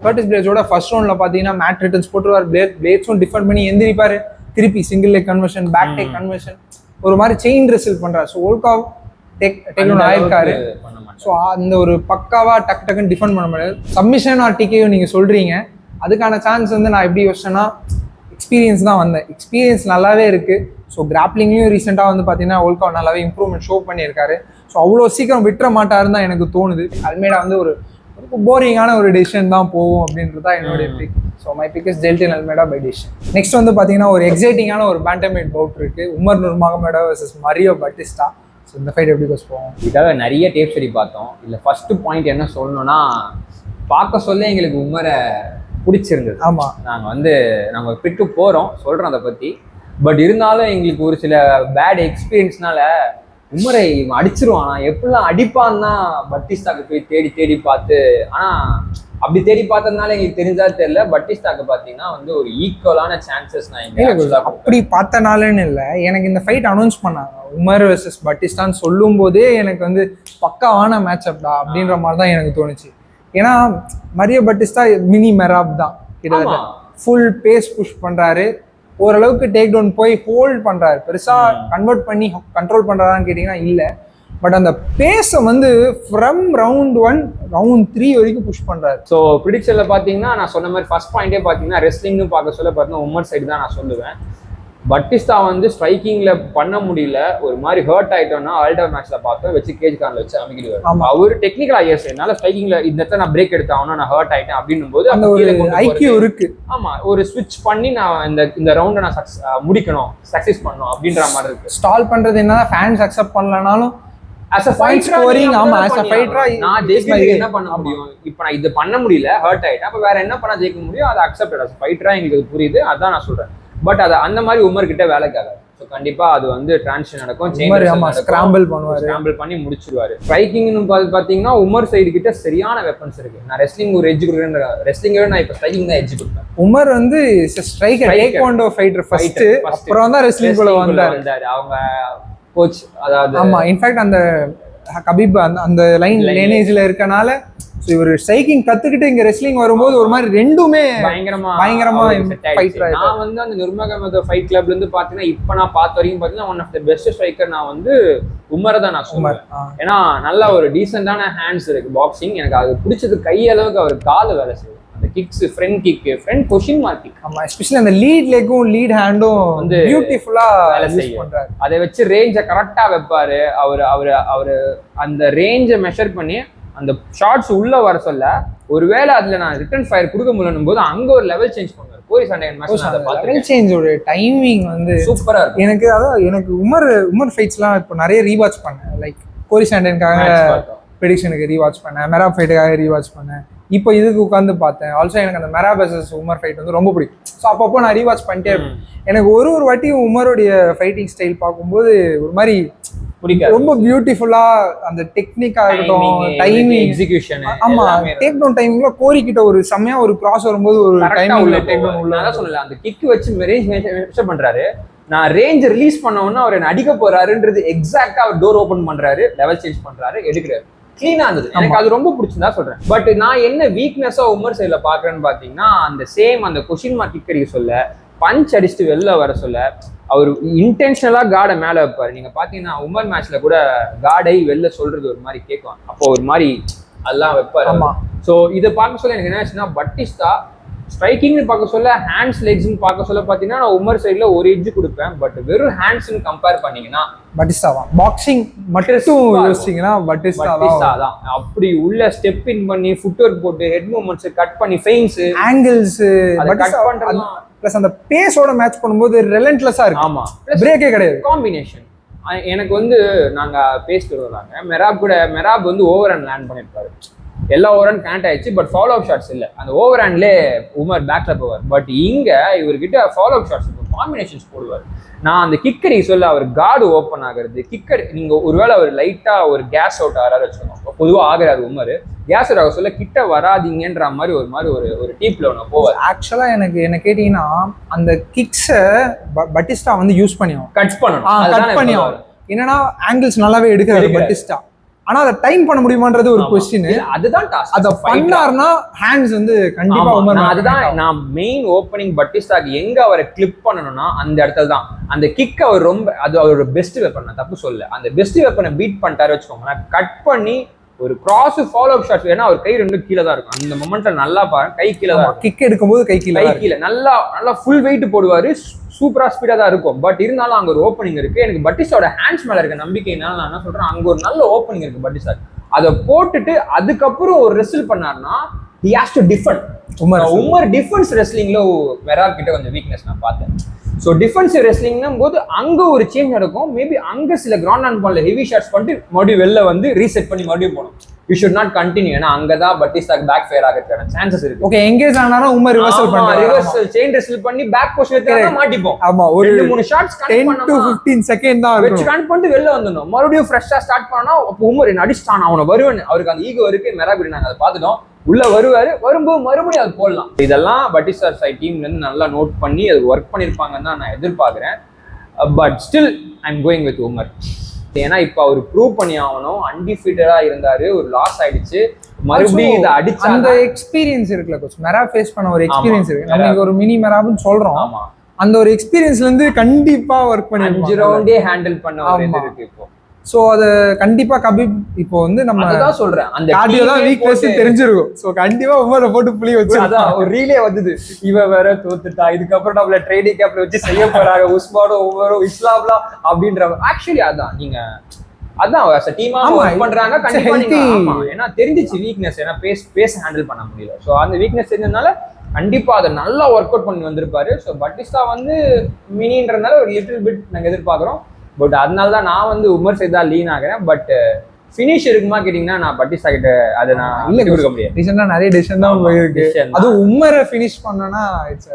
Speaker 2: கர்டிஸ் பிளேட்ஸோட ஃபர்ஸ்ட் ரவுண்ட்ல பாத்தீங்கன்னா மேட் ரிட்டர்ன்ஸ் போட்டுருவார். பிளேட்ஸும் டிஃபெண்ட் பண்ணி எந்திரிப்பாரு, திருப்பி single leg conversion, back take conversion, ஒரு மாதிரி செயின் ரெசில் பண்றாரு. ஸோ வேர்ல்ட் கப் டேக் ஆயிருக்காரு. ஸோ அந்த ஒரு பக்காவா டக்குன்னு டிஃபெண்ட் பண்ண முடியாது. சப்மிஷன் ஆர் டிகேயும் நீங்க சொல்றீங்க, அதுக்கான சான்ஸ் வந்து நான் எப்படி யோசிச்சேன்னா எக்ஸ்பீரியன்ஸ் தான் வந்தேன். எக்ஸ்பீரியன்ஸ் நல்லாவே இருக்கு. ஸோ கிராப்லிங்லையும் ரீசெண்டாக வந்து பார்த்தீங்கன்னா வேர்ல்ட் கப் நல்லாவே இம்ப்ரூவ்மெண்ட் ஷோ பண்ணியிருக்காரு. ஸோ அவ்வளோ சீக்கிரம் விட்டுற மாட்டாருன்னு தான் எனக்கு தோணுது. அல்மேடா வந்து ஒரு போரிங்கான ஒரு டிசிஷன் தான் போகும் அப்படின்றதா என்னுடைய pick. So my pick is Jailton Almeida by decision. Next வந்து பார்த்தீங்கன்னா ஒரு எக்ஸைட்டிங்கான ஒரு பேண்டர்வெயிட் பவுட் இருக்கு, Umar Nurmagomedov versus Mario Bautista. So இந்த ஃபைட் எப்படி கோஸ் போவோம்?
Speaker 1: இதுக்காக நிறைய டேப் ஸ்டடி பார்த்தோம். இல்லை ஃபர்ஸ்ட் பாயிண்ட் என்ன சொல்லணும்னா, பார்க்க சொல்ல எங்களுக்கு உமரை பிடிச்சிருந்தது.
Speaker 2: ஆமாம்,
Speaker 1: நாங்கள் பிக்கு போகிறோம் சொல்கிறோம் அதை பற்றி. பட் இருந்தாலும் எங்களுக்கு ஒரு சில பேட் எக்ஸ்பீரியன்ஸ்னால உமரை அடிச்சிருவான், எப்படிலாம் அடிப்பான்னா பட்டிஸ்டாக்கு போய் தேடி தேடி பார்த்து, ஆனால் அப்படி தேடி பார்த்ததுனால எங்களுக்கு தெரிஞ்சா தெரியல. பட்டிஸ்டாக்கு பார்த்தீங்கன்னா வந்து ஒரு ஈக்குவலான சான்சஸ் நான் இங்கே
Speaker 2: அப்படி பார்த்தனாலன்னு இல்லை, எனக்கு இந்த ஃபைட் அனௌன்ஸ் பண்ணாங்க உமர் வர்சஸ் பட்டிஸ்டான்னு சொல்லும் போதே எனக்கு வந்து பக்காவான மேட்ச் அப்டா அப்படின்ற மாதிரி தான் எனக்கு தோணுச்சு. ஏன்னா மரியோ பட்டிஸ்டா மினி மெராப் தான், கிட்டத்தட்ட ஃபுல் பேஸ் புஷ் பண்றாரு, ஓரளவுக்கு டேக் டவுன் போய் ஹோல்ட் பண்றாரு. பெருசா கன்வெர்ட் பண்ணி கண்ட்ரோல் பண்றாரான்னு கேட்டீங்கன்னா இல்ல. பட் அந்த பேஸை வந்து ஃப்ரம் ரவுண்ட் 1 ரவுண்ட் 3 வரைக்கும் புஷ் பண்றாரு.
Speaker 1: ஸோ ப்ரிடிக்ஷன்ல பாத்தீங்கன்னா நான் சொன்ன மாதிரி ஃபர்ஸ்ட் பாயிண்டே பாத்தீங்கன்னா ரெஸ்லிங்னு பார்க்க சொல்ல பார்த்தீங்கன்னா உமர் சைடு தான் நான் சொல்லுவேன். பட்டிஸ்டா வந்து ஸ்ட்ரைக்கிங்ல பண்ண முடியல, ஒரு மாதிரி ஹர்ட் ஆயிட்டோம்னா ஆல்டர் மேட்ச்ல பார்த்தோம் வச்சு கேஜ் கார்ல வச்சு அமைக்கிடுவாரு. அவர் டெக்னிக்கலா எஸ் என்னால ஸ்ட்ரைக்கிங்ல இந்த இடத்துல நான் பிரேக் எடுத்தாகணும், நான் ஹர்ட் ஆயிட்டேன் அப்படின்னும் போது
Speaker 2: அந்த ஒரு ஐக்கியூ இருக்கு.
Speaker 1: ஆமா, ஒரு ஸ்விட்ச் பண்ணி நான் இந்த ரவுண்டை நான் முடிக்கணும், சக்சஸ் பண்ணணும் அப்படின்ற மாதிரி இருக்கு.
Speaker 2: ஸ்டால் பண்றது என்னன்னா ஃபேன்ஸ் அக்செப்ட் பண்ணலனாலும் as a fight scoring, ஆமா as a fighter
Speaker 1: நான் ஜெயிக்கிறதுக்கு என்ன பண்ண முடியும்? இப்போ நான் இது பண்ண முடியல, ஹர்ட் ஆயிட்டேன், அப்ப வேற என்ன பண்ணா ஜெயிக்க முடியும்? அதை அக்செப்டட் as a fighter எங்களுக்கு புரியுது, அதான் நான் சொல்றேன். பட் அது அந்த மாதிரி உமர் கிட்ட வேலைக்காக. ஸோ கண்டிப்பா அது வந்து டிரான்சிஷன் நடக்கும்,
Speaker 2: ஸ்கிராம்பிள் பண்ணுவாரு,
Speaker 1: ஸ்கிராம்பிள் பண்ணி முடிச்சிருவாரு. ஸ்ட்ரைக்கிங்னு பாத்தீங்கன்னா உமர் சைடு கிட்ட சரியான வெப்பன்ஸ் இருக்கு. நான் ரெஸ்லிங் ஒரு எட்ஜ் கொடுக்குறேன், ரெஸ்லிங்கோட நான் இப்போ ஸ்ட்ரைக்கிங் தான் எட்ஜ் கொடுப்பேன்.
Speaker 2: உமர் வந்து ஸ்ட்ரைக்கர், டேக்வாண்டோ ஃபைட்டர் ஃபர்ஸ்ட், அப்புறம் தான் ரெஸ்லிங் குள்ள வந்தாரு.
Speaker 1: அவங்க கோச், அதாவது
Speaker 2: ஆமா இன்ஃபேக்ட் அந்த கபீப் அந்த லைனேஜ்ல இருக்கனால இவர் ஸ்ட்ரைக்கிங் கத்துக்கிட்டு இங்க ரெஸ்லிங் வரும்போது ஒரு மாதிரி ரெண்டுமே பயங்கரமா
Speaker 1: நான் வந்து அந்த நுர்மகமது ஃபைட் கிளப்ல இருந்து பாத்தீங்கன்னா இப்ப நான் பார்த்த வரைக்கும் பாத்தீங்கன்னா one of the best striker நான் வந்து உமரை தான் நான் சொல்லுவேன். ஏன்னா நல்ல ஒரு டீசென்டான ஹேண்ட்ஸ் இருக்கு பாக்ஸிங். எனக்கு அது பிடிச்சது கையளவுக்கு அவர் கால வேலை செய்யும், அந்த kicks, front kick, front question mark kick.
Speaker 2: ஆமா, எஸ்பெஷலி அந்த லீட் லெக்கும் லீட் ஹேண்டும் வந்து பியூட்டிஃபுல்லா
Speaker 1: வேலை செய்யும். அதை வச்சு ரேஞ்சை கரெக்டா வைப்பாரு. அவரு அந்த ரேஞ்சை மெஷர் பண்ணி அந்த ஷார்ட்ஸ் உள்ள வர சொல்ல, ஒருவேளை அதுல நான் ரிட்டர்ன் ஃபயர் கொடுக்க முடியணும் போது அங்க ஒரு லெவல் சேஞ்ச் பண்ணுவார். கோரி சண்டையன் மேட்ச் அதை பார்த்து
Speaker 2: லெவல் சேஞ்சோட டைமிங் வந்து
Speaker 1: சூப்பரா இருக்கு.
Speaker 2: எனக்கு உமர் ஃபைட்ஸ்லாம் இப்போ நிறைய ரீவாட்ச் பண்ணேன். லைக் கோரி சண்டையனுக்காக ப்ரெடிக்ஷனுக்கு ரீவாட்ச் பண்ணேன், மெராப் ஃபைட்டுக்காக ரீவாட்ச் பண்ணேன், இப்போ இதுக்கு உட்காந்து பார்த்தேன். ஆல்சோ எனக்கு அந்த மெராப் வர்சஸ் உமர் ஃபைட் வந்து ரொம்ப பிடிக்கும். ஸோ அப்பப்போ நான் ரீவாட்ச் பண்ணிட்டே இருப்பேன். எனக்கு ஒரு வாட்டியும் உமருடைய ஃபைட்டிங் ஸ்டைல் பார்க்கும்போது ஒரு மாதிரி
Speaker 1: பிடிக்காது.
Speaker 2: ரொம்ப பியூட்டிஃபுல்லா அந்த டெக்னிக்கா இருக்கட்டும், டைமிங்,
Speaker 1: எக்ஸிகியூஷன்.
Speaker 2: ஆமா, டேக் டவுன் டைமிங்ல கோரிக்கிட்ட ஒரு செமையா ஒரு கிராஸ் வரும்போது ஒரு டைமிங்ல டேக் டவுன் உள்ள.
Speaker 1: நான் சொல்லல, அந்த கிக் வச்சு ரேஞ்ச் மெஷர் பண்றாரு. நான் ரேஞ்ச் ரிலீஸ் பண்ணவொன்னா அவர் என்ன அடிக்க போறாருன்றது எக்ஸாக்டா அவர் டோர் ஓபன் பண்றாரு, லெவல் சேஞ்ச் பண்றாரு, எடுக்கிறாரு. கிளீனா இருந்தது. எனக்கு அது ரொம்ப பிடிச்சிருந்தா சொல்றேன். பட் நான் என்ன வீக்னஸா உமர் சைட்ல பாக்குறேன்னு பாத்தீங்கன்னா, அந்த சேம் அந்த கொஷின் மார்க் கிக் அடிக்க சொல்ல, பஞ்ச் அடிச்சுட்டு வெளில வர சொல்ல, அவர் இன்டென்ஷனலா கார்டை மேல வைப்பாரு. நீங்க பாத்தீங்கன்னா உமர் மேட்ச்ல கூட கார்டை வெளில சொல்றது ஒரு மாதிரி கேட்கும். அப்போ ஒரு மாதிரி அதெல்லாம் வைப்பாரு. ஸோ இதை பார்க்க சொல்ல எனக்கு என்ன ஆச்சுன்னா, பட்டிஸ்டா ஸ்ட்ரைக்கிங்னு பார்க்க சொல்ல, ஹேண்ட்ஸ் லெக்ஸ்ன்னு பார்க்க சொல்ல பார்த்தீங்கன்னா நான் உமர் சைடில் ஒரு எட்ஜ் கொடுப்பேன். பட் வெறும் ஹேண்ட்ஸ்ன்னு கம்பேர் பண்ணீங்கன்னா
Speaker 2: பட்டிஸ்டா தான். பாக்ஸிங் மட்டும் யோசிச்சிங்கன்னா பட்டிஸ்டா
Speaker 1: தான். அப்படி உள்ள ஸ்டெப் இன் பண்ணி ஃபுட் ஒர்க் போட்டு ஹெட் மூவ்மெண்ட்ஸ் கட் பண்ணி ஃபெயின்ஸ்
Speaker 2: ஆங்கிள்ஸ் கட் பண்றது, ப்ளஸ் அந்த பேஸோட மேட்ச் பண்ணும்போது ரெலன்ட்லெஸ்ஸா இருக்கு.
Speaker 1: ஆமா,
Speaker 2: பிரேக்கே கிடையாது.
Speaker 1: காம்பினேஷன் எனக்கு வந்து நாங்க பேசிட்டு வராங்க மெராப் வந்து ஓவர் அண்ட் லேண்ட் பண்ணிருப்பாரு. எல்லா ஓவர் அண்ட் கனெக்ட் ஆயிடுச்சு. பட் ஃபாலோ அப் ஷாட்ஸ் இல்லை. அந்த ஓவர் ஹேண்ட்லேயே உமர் பேக்ல போவார். பட் இங்க இவர்கிட்ட ஃபாலோ அப் ஷாட்ஸ் காம்பினேஷன்ஸ் போடுவார். நான் அந்த கிக்கரி சொல்ல, அவர் கார்டு ஓப்பன் ஆகுறது, கிக்கர் நீங்க ஒருவேளை அவர் லைட்டா ஒரு கேஸ் அவுட் ஆகிறாரு வச்சுக்கோங்க, பொதுவாக ஆகிறாரு உமர், கேஸ் அவுட் ஆக சொல்ல கிட்ட வராதிங்கன்ற மாதிரி ஒரு டீப்ல ஒன்று போவார்.
Speaker 2: ஆக்சுவலா எனக்கு என்ன கேட்டீங்கன்னா, அந்த கிக்ஸை பட்டிஸ்டா வந்து யூஸ் பண்ணியும்
Speaker 1: கட் பண்ணணும்.
Speaker 2: என்னன்னா ஆங்கிள்ஸ் நல்லாவே எடுக்கிறாரு பட்டிஸ்டா. ஆனா அதை டைம் பண்ண முடியுமான்றது ஒரு क्वेश्चन.
Speaker 1: அதுதான் டாஸ்க்.
Speaker 2: அத பண்ணார்னா ஹேண்ட்ஸ் வந்து கண்டிப்பா உமர்.
Speaker 1: அதுதான் நான் மெயின் ஓப்பனிங் பட்டிஸ்டாக்கு எங்க அவரை கிளிப் பண்ணணும்னா அந்த இடத்துல தான். அந்த கிக் அவர் ரொம்ப அது அவரோட பெஸ்ட் வெப்பன், நான் தப்பு சொல்ல. அந்த பெஸ்ட் வெப்பனை பீட் பண்ணிட்டாரு வச்சுக்கோங்க, கட் பண்ணி ஒரு கிராஸ் ஃபாலோ அப் ஷாட்ஸ். ஏன்னா அவர் கை ரெண்டும் கீழே தான் இருக்கும். அந்த மொமெண்ட்ல நல்லா பாருங்க, கை கீழே தான்.
Speaker 2: கிக் எடுக்கும்போது கை கீழே நல்லா
Speaker 1: ஃபுல் வெயிட் போடுவாரு. சூப்பரா ஸ்பீடா தான் இருக்கும். பட் இருந்தாலும் அங்க ஒரு ஓப்பனிங் இருக்கு. எனக்கு பட்டிஸ்டாவோட ஹேண்ட்ஸ் மேல இருக்க நம்பிக்கைனால நான் என்ன சொல்றேன், அங்க ஒரு நல்ல ஓப்பனிங் இருக்கு பட்டிஸ்டா. அதை போட்டுட்டு அதுக்கப்புறம் ஒரு ரெஸ்ல் பண்ணாருன்னா he has to defend. Umar defense ரெஸ்லிங்ல மெராப் கிட்ட கொஞ்சம் வீக்னஸ் நான் பார்த்தேன். ஸோ டிஃபென்சிவ் ரெஸ்லிங்னும் போது அங்கே ஒரு சேஞ்ச் நடக்கும். மேபி அங்கே சில கிரவுண்ட் அண்ட் பால்ல ஹெவி ஷாட்ஸ் பண்ணிட்டு மறுபடியும் வெளில வந்து ரீசெட் பண்ணி மறுபடியும் போகணும். You should not continue. ஏன்னா அங்கே தான் பட்டிஸ்டாக்கு பேக் ஃபயர் ஆகிறதுக்கான சான்சஸ் இருக்கு.
Speaker 2: ஓகே, எங்கேஜ் ஆனாலும் உமர் ரிவர்சல் பண்ணுவாங்க.
Speaker 1: ரிவர்சல் செயின் ரெஸ்ல் பண்ணி பேக் பொசிஷன்ல மாட்டிப்போம்.
Speaker 2: ஆமா, ஒரு
Speaker 1: 2-3 ஷாட்ஸ்
Speaker 2: 10 to 15 செகண்ட் தான்
Speaker 1: வெச்சு கனெக்ட் பண்ணிட்டு வெளில வந்துடணும். மறுபடியும் ஃப்ரெஷ்ஷா ஸ்டார்ட் பண்ணா அப்போ உமர் என்ன அடிச்சான் அவனை வருவேன். அவருக்கு அந்த ஈகோ இருக்கு. மெராபி நாங்கள் அதை பார்த்துட்டோம். உள்ள வருவாரு, வரும்போது மறுபடியும் அது போடலாம். இதெல்லாம் பட்டிஸ்டா சைட் டீம்ல இருந்து நல்லா நோட் பண்ணி அது ஒர்க் பண்ணிருப்பாங்கன்னு தான் நான் எதிர்பார்க்கிறேன். But still I am going with Umar. ஏன்னா இப்ப அவர் ப்ரூவ் பண்ணி ஆகணும். அன்டிஃபீட்டடா இருந்தாரு, ஒரு லாஸ் ஆயிடுச்சு. மறுபடியும் இதை அடிச்சு
Speaker 2: அந்த எக்ஸ்பீரியன்ஸ் இருக்குல்ல கோச், மெராப் ஃபேஸ் பண்ண ஒரு எக்ஸ்பீரியன்ஸ் இருக்கு. நம்ம இங்க ஒரு மினி மெராப்னு சொல்றோம். ஆமா, அந்த ஒரு எக்ஸ்பீரியன்ஸ்ல இருந்து கண்டிப்பா ஒர்க் பண்ணி
Speaker 1: 5 ரவுண்டே ஹேண்டில் பண்ண ஒரு இது இருக்கு இப்போ.
Speaker 2: சோ அது கண்டிப்பா கபீப் இப்போ வந்து நம்ம
Speaker 1: அதான் சொல்றேன், அந்த
Speaker 2: கார்டியோ தான் வீக்னஸ் தெரிஞ்சிருக்கும். சோ கண்டிப்பா உமரை போட்டு புளி வச்சு
Speaker 1: அதான் ஒரு ரீலே வந்தது. இவ வேற தோத்துட்டா, இதுக்கப்புறம் நம்மள ட்ரேடிங் கேப்ல வச்சு செய்ய போறாங்க உஸ்மானோ உமரோ இஸ்லாம்லாம் அப்படின்ற. ஆக்சுவலி அதான் நீங்க அதான் டீமா ஒர்க் பண்றாங்க கண்டிப்பா. ஏன்னா தெரிஞ்சிச்சு வீக்னஸ், ஏன்னா பேஸ் ஹேண்டில் பண்ண முடியல. ஸோ அந்த வீக்னஸ் தெரிஞ்சதுனால கண்டிப்பா அதை நல்லா ஒர்க் அவுட் பண்ணி வந்திருப்பாரு. ஸோ பட்டிஸ்டா வந்து மினின்றதுனால ஒரு லிட்டில் பிட் நாங்கள் எதிர்பார்க்குறோம். பட் அதனால தான் நான் வந்து உமர் சைடு தான் லீன் ஆகிறேன். பட் ஃபினிஷ் இருக்குமா கேட்டிங்கன்னா நான் பட்டிஸ்டா கிட்ட அதை நான் இல்லை கொடுக்க முடியாது.
Speaker 2: ரீசெண்டாக நிறைய டிசிஷன் தான் போயிருக்கு. அதுவும் உமரை ஃபினிஷ் பண்ணனா இட்ஸ்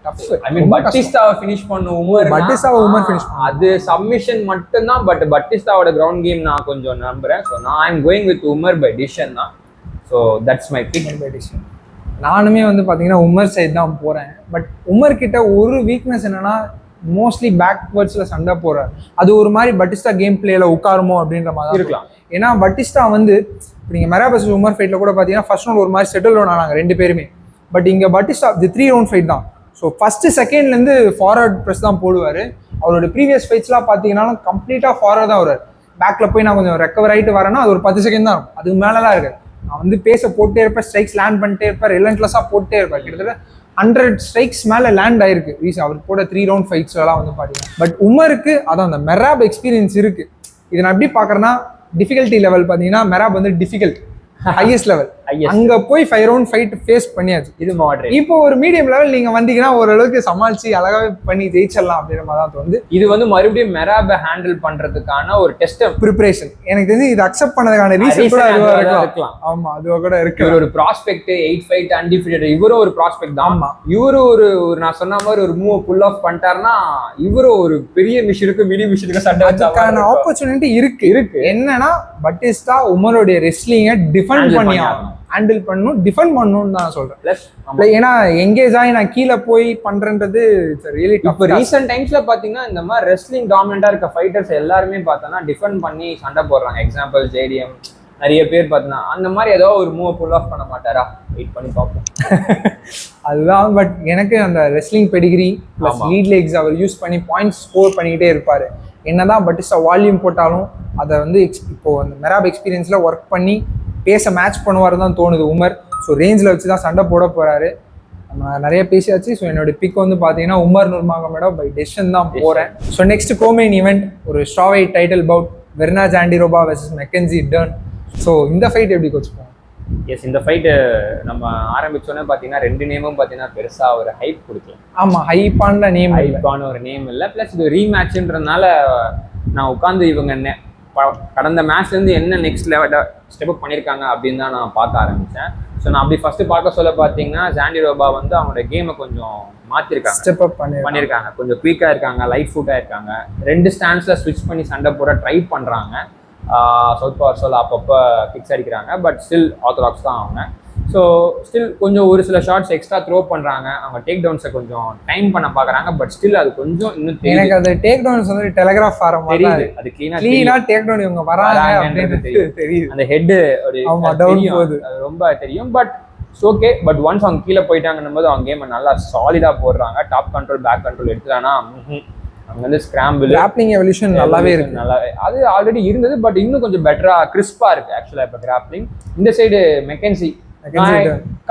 Speaker 2: டஃப்.
Speaker 1: ஐ மீன் பட்டிஸ்டாவை ஃபினிஷ் பண்ணும் உமர்,
Speaker 2: பட்டிஸ்டாவை உமர் ஃபினிஷ் பண்ணும்
Speaker 1: அது சப்மிஷன் மட்டும்தான். பட் பட்டிஸ்டாவோட கிரவுண்ட் கேம் நான் கொஞ்சம் நம்புறேன். ஸோ நான் I am going with Umar by decision தான். So that's my pick
Speaker 2: by decision. நானுமே வந்து பார்த்தீங்கன்னா உமர் சைடு தான் போகிறேன். பட் உமர் கிட்ட ஒரு வீக்னஸ் என்னன்னா, மோஸ்ட்லி பேக்வேர்ட்ஸ்ல சண்டை போறாரு. அது ஒரு மாதிரி பட்டிஸ்டா கேம் பிளேல உட்காருமோ அப்படின்ற மாதிரி இருக்கலாம். ஏன்னா பட்டிஸ்டா வந்து நீங்க மெராப் வர்சஸ் உமர் ஃபைட்ல கூட பாத்தீங்கன்னா ஃபர்ஸ்ட் ரவுண்ட் ஒரு மாதிரி செட்டில் டவுன் ஆனாங்க 2 பேருமே. பட் இங்க பட்டிஸ்டா இது 3 ரவுண்ட் ஃபைட் தான். ஸோ ஃபர்ஸ்ட் செகண்ட்ல இருந்து ஃபார்வர்ட் ப்ரெஸ் தான் போடுவாரு. அவரோட ப்ரீவியஸ் ஃபைட்ஸ்லாம் பாத்தீங்கன்னா கம்ப்ளீட்டா ஃபார்வர்ட் தான் வருவார். பேக்ல போய் நான் கொஞ்சம் ரெக்கவர் ஆயிட்டு வரேன்னா அது ஒரு 10 செகண்ட் தான் இருக்கும். அதுக்கு மேலலாம் இருக்கு. நான் வந்து பேச போட்டே இருப்பேன், ஸ்ட்ரைக்ஸ் லேண்ட் பண்ணிட்டே இருப்பேன், ரிலன்ட்லெஸ்ஸா போட்டே இருப்பேன். கிட்டத்தட்ட 100 ஸ்ட்ரைக்ஸ் மேலே லேண்ட் ஆயிருக்கு அவர் கூட 3 ரவுண்ட் ஃபைட்ஸ் எல்லாம் வந்து பார்த்தீங்கன்னா. பட் உமருக்கு அதான் அந்த மெராப் எக்ஸ்பீரியன்ஸ் இருக்கு. இதை நான் எப்படி பார்க்குறேன்னா, டிஃபிகல்ட்டி லெவல் பார்த்தீங்கன்னா மெராப் வந்து டிஃபிகல்ட் ஹையஸ்ட் லெவல். அங்க போய் 5 ரவுண்ட் ஃபைட் ஃபேஸ் பண்ணியாச்சு.
Speaker 1: இது மாடரேட்.
Speaker 2: இப்போ ஒரு மீடியம் லெவல் நீங்க வந்தீங்கன்னா ஓரளவுக்கு சமாளிச்சு அழகாவே பண்ணி ஜெயிச்சிடலாம் அப்படின்ற மாதிரி தான் தோணுது.
Speaker 1: இது வந்து மறுபடியும் மெராபை ஹேண்டில் பண்றதுக்கான ஒரு டெஸ்ட்
Speaker 2: ப்ரிப்பரேஷன். எனக்கு தெரிஞ்சு இது அக்செப்ட் பண்ணதுக்கான ரீசன் கூட அதுவா இருக்கலாம். ஆமா, அதுவா கூட இருக்கு.
Speaker 1: இவர் ஒரு ப்ராஸ்பெக்ட் 8 ஃபைட் அன்டிஃபீட்டட். இவரும் ஒரு ப்ராஸ்பெக்ட் தான்.
Speaker 2: ஆமா,
Speaker 1: இவரு ஒரு நான் சொன்ன மாதிரி ஒரு மூவ் புல் ஆஃப் பண்ணிட்டாருன்னா இவரும் ஒரு பெரிய மிஷினுக்கு மினி மிஷினுக்கு சண்டை
Speaker 2: வச்சதுக்கான ஆப்பர்ச்சுனிட்டி இருக்கு. என்னன்னா பட்டிஸ்டா உமரோட ரெஸ்லிங்கை டிஃபெண்ட் பண்ணி ஹேண்டில் பண்ணணும், டிஃபெண்ட் பண்ணணும்னு தான் சொல்றேன். ஏன்னா எங்கேஜ் ஆகி நான் கீழே போய் பண்றேன்றது ரியலி டஃப்.
Speaker 1: இப்போ ரீசெண்ட் டைம்ஸ்ல பாத்தீங்கன்னா இந்த மாதிரி ரெஸ்லிங் டாமினண்டா இருக்க ஃபைட்டர்ஸ் எல்லாருமே பார்த்தோன்னா டிஃபெண்ட் பண்ணி சண்டை போடுறாங்க. எக்ஸாம்பிள் ஜேடிஎம், நிறைய பேர் பார்த்தீங்கன்னா அந்த மாதிரி ஏதோ ஒரு மூவ் புல் ஆஃப் பண்ண மாட்டாரா? வெயிட் பண்ணி பார்ப்போம்.
Speaker 2: அதுதான். பட் எனக்கு அந்த wrestling pedigree plus lead legs அவர் யூஸ் பண்ணி பாயிண்ட்ஸ் ஸ்கோர் பண்ணிக்கிட்டே இருப்பாரு. என்னதான் பட்டிஸ்டா வால்யூம் போட்டாலும் அதை வந்து இப்போ அந்த மெராப் எக்ஸ்பீரியன்ஸ்ல ஒர்க் பண்ணி பேச மேட்ச் பண்ணுவார் தான் தோணுது உமர். ஸோ ரேஞ்சில் வச்சு தான் சண்டை போட போறாரு. நம்ம நிறைய பேசியாச்சு. ஸோ என்னோட பிக் வந்து பார்த்தீங்கன்னா உமர் நுர்மாகோமேடோவ் பை டெசிஷன் தான் போகிறேன். ஸோ நெக்ஸ்ட் கோமெயின் ஈவெண்ட் ஒரு strawweight title bout Virna Jandiroba versus Mackenzie Dern. So இந்த ஃபைட் எப்படி கோச் போகும்?
Speaker 1: எஸ், இந்த ஃபைட்டு நம்ம ஆரம்பிச்சோன்னே பார்த்தீங்கன்னா 2 நேமும் பார்த்தீங்கன்னா பெருசாக ஒரு ஹைப் கொடுக்கலாம்.
Speaker 2: ஆமாம், ஹைப்பான
Speaker 1: ஒரு நேம் இல்லை. ப்ளஸ் இது ரீமேட்ச்ன்றதுனால நான் உட்காந்து இவங்க கடந்த மேட்ச்லேருந்து என்ன நெக்ஸ்ட் லெவலில் ஸ்டெப் அப் பண்ணியிருக்காங்க அப்படின்னு தான் நான் பார்க்க ஆரம்பித்தேன். ஸோ நான் அப்படி ஃபஸ்ட்டு பார்க்க சொல்ல பார்த்தீங்கன்னா ஜாண்டிரோபா வந்து அவங்களோட கேமை கொஞ்சம் மாற்றிருக்காங்க,
Speaker 2: ஸ்டெப் அப்
Speaker 1: பண்ணியிருக்காங்க. கொஞ்சம் குயிக்காக இருக்காங்க, லைட் ஃபுட்டாக இருக்காங்க. 2 ஸ்டாண்ட்ஸில் ஸ்விட்ச் பண்ணி சண்டை போட ட்ரை பண்ணுறாங்க. சவுத் பவர் சோல் அப்பப்போ கிக்ஸ் அடிக்கிறாங்க. பட் ஸ்டில் ஆர்த்தடாக்ஸ் தான் அவங்க. ஸோ ஸ்டில் கொஞ்சம் ஒரு சில ஷார்ட்ஸ் எக்ஸ்ட்ரா த்ரோ பண்ணுறாங்க. அவங்க டேக் டவுன்ஸை கொஞ்சம் டைம் பண்ண பார்க்குறாங்க. பட் ஸ்டில் அது கொஞ்சம் இன்னும்
Speaker 2: எனக்கு அது டேக் டவுன்ஸ் வந்து டெலிகிராஃப் ஆர மாதிரி
Speaker 1: தெரியுது. அது
Speaker 2: க்ளீனாக டேக் டவுன் இவங்க வராங்க அப்படின்னு தெரியுது.
Speaker 1: அந்த ஹெட்டு அது ரொம்ப தெரியும். But okay. பட் ஒன்ஸ் அவங்க கீழே போயிட்டாங்கன்னும் போது அவங்க கேமை நல்லா சாலிடாக போடுறாங்க. டாப் கண்ட்ரோல் பேக் கண்ட்ரோல் எடுத்துட்டானா அங்கே வந்து ஸ்கிராம்பிள்
Speaker 2: கிராப்ளிங் எவல்யூஷன் நல்லாவே இருக்கு.
Speaker 1: நல்லாவே அது ஆல்ரெடி இருந்தது. பட் இன்னும் கொஞ்சம் பெட்டரா கிறிஸ்பா இருக்கு ஆக்சுவலாக இப்போ கிராப்ளிங். இந்த சைடு மெக்கன்சி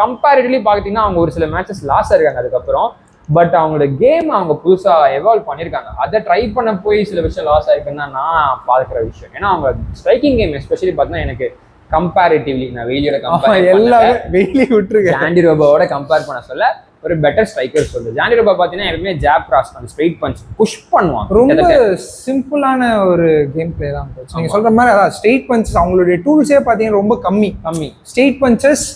Speaker 1: கம்பேரிட்டிவ்லி பார்த்தீங்கன்னா அவங்க ஒரு சில மேட்சஸ் லாஸ் ஆயிருக்காங்க அதுக்கப்புறம். பட் அவங்களோட கேம் அவங்க புதுசாக எவால்வ் பண்ணியிருக்காங்க. அதை ட்ரை பண்ண போய் சில விஷயம் லாஸ் ஆயிருக்குன்னு தான் நான் பார்க்குற விஷயம். ஏன்னா அவங்க ஸ்ட்ரைக்கிங் கேம் எஸ்பெஷலி பார்த்தீங்கன்னா எனக்கு கம்பேரிட்டிவ்லி நான் வெயிலியோட ஜாண்டிரோபாவோட கம்பேர் பண்ண சொல்ல ஒரு பெட்டர் ஸ்ட்ரைக்கர் சொல்லுது. ஜாண்டிரோபா பார்த்தீங்கன்னா எப்பவுமே ஜாப் கிராஸ் பண்ணி ஸ்ட்ரைட் பஞ்ச் புஷ் பண்ணுவாங்க.
Speaker 2: ரொம்ப சிம்பிளான ஒரு கேம் பிளே தான். நீங்க சொல்ற மாதிரி அதான் ஸ்ட்ரைட் பஞ்ச் அவங்களுடைய டூல்ஸே பார்த்தீங்கன்னா ரொம்ப கம்மி. ஸ்ட்ரைட் பஞ்சஸ்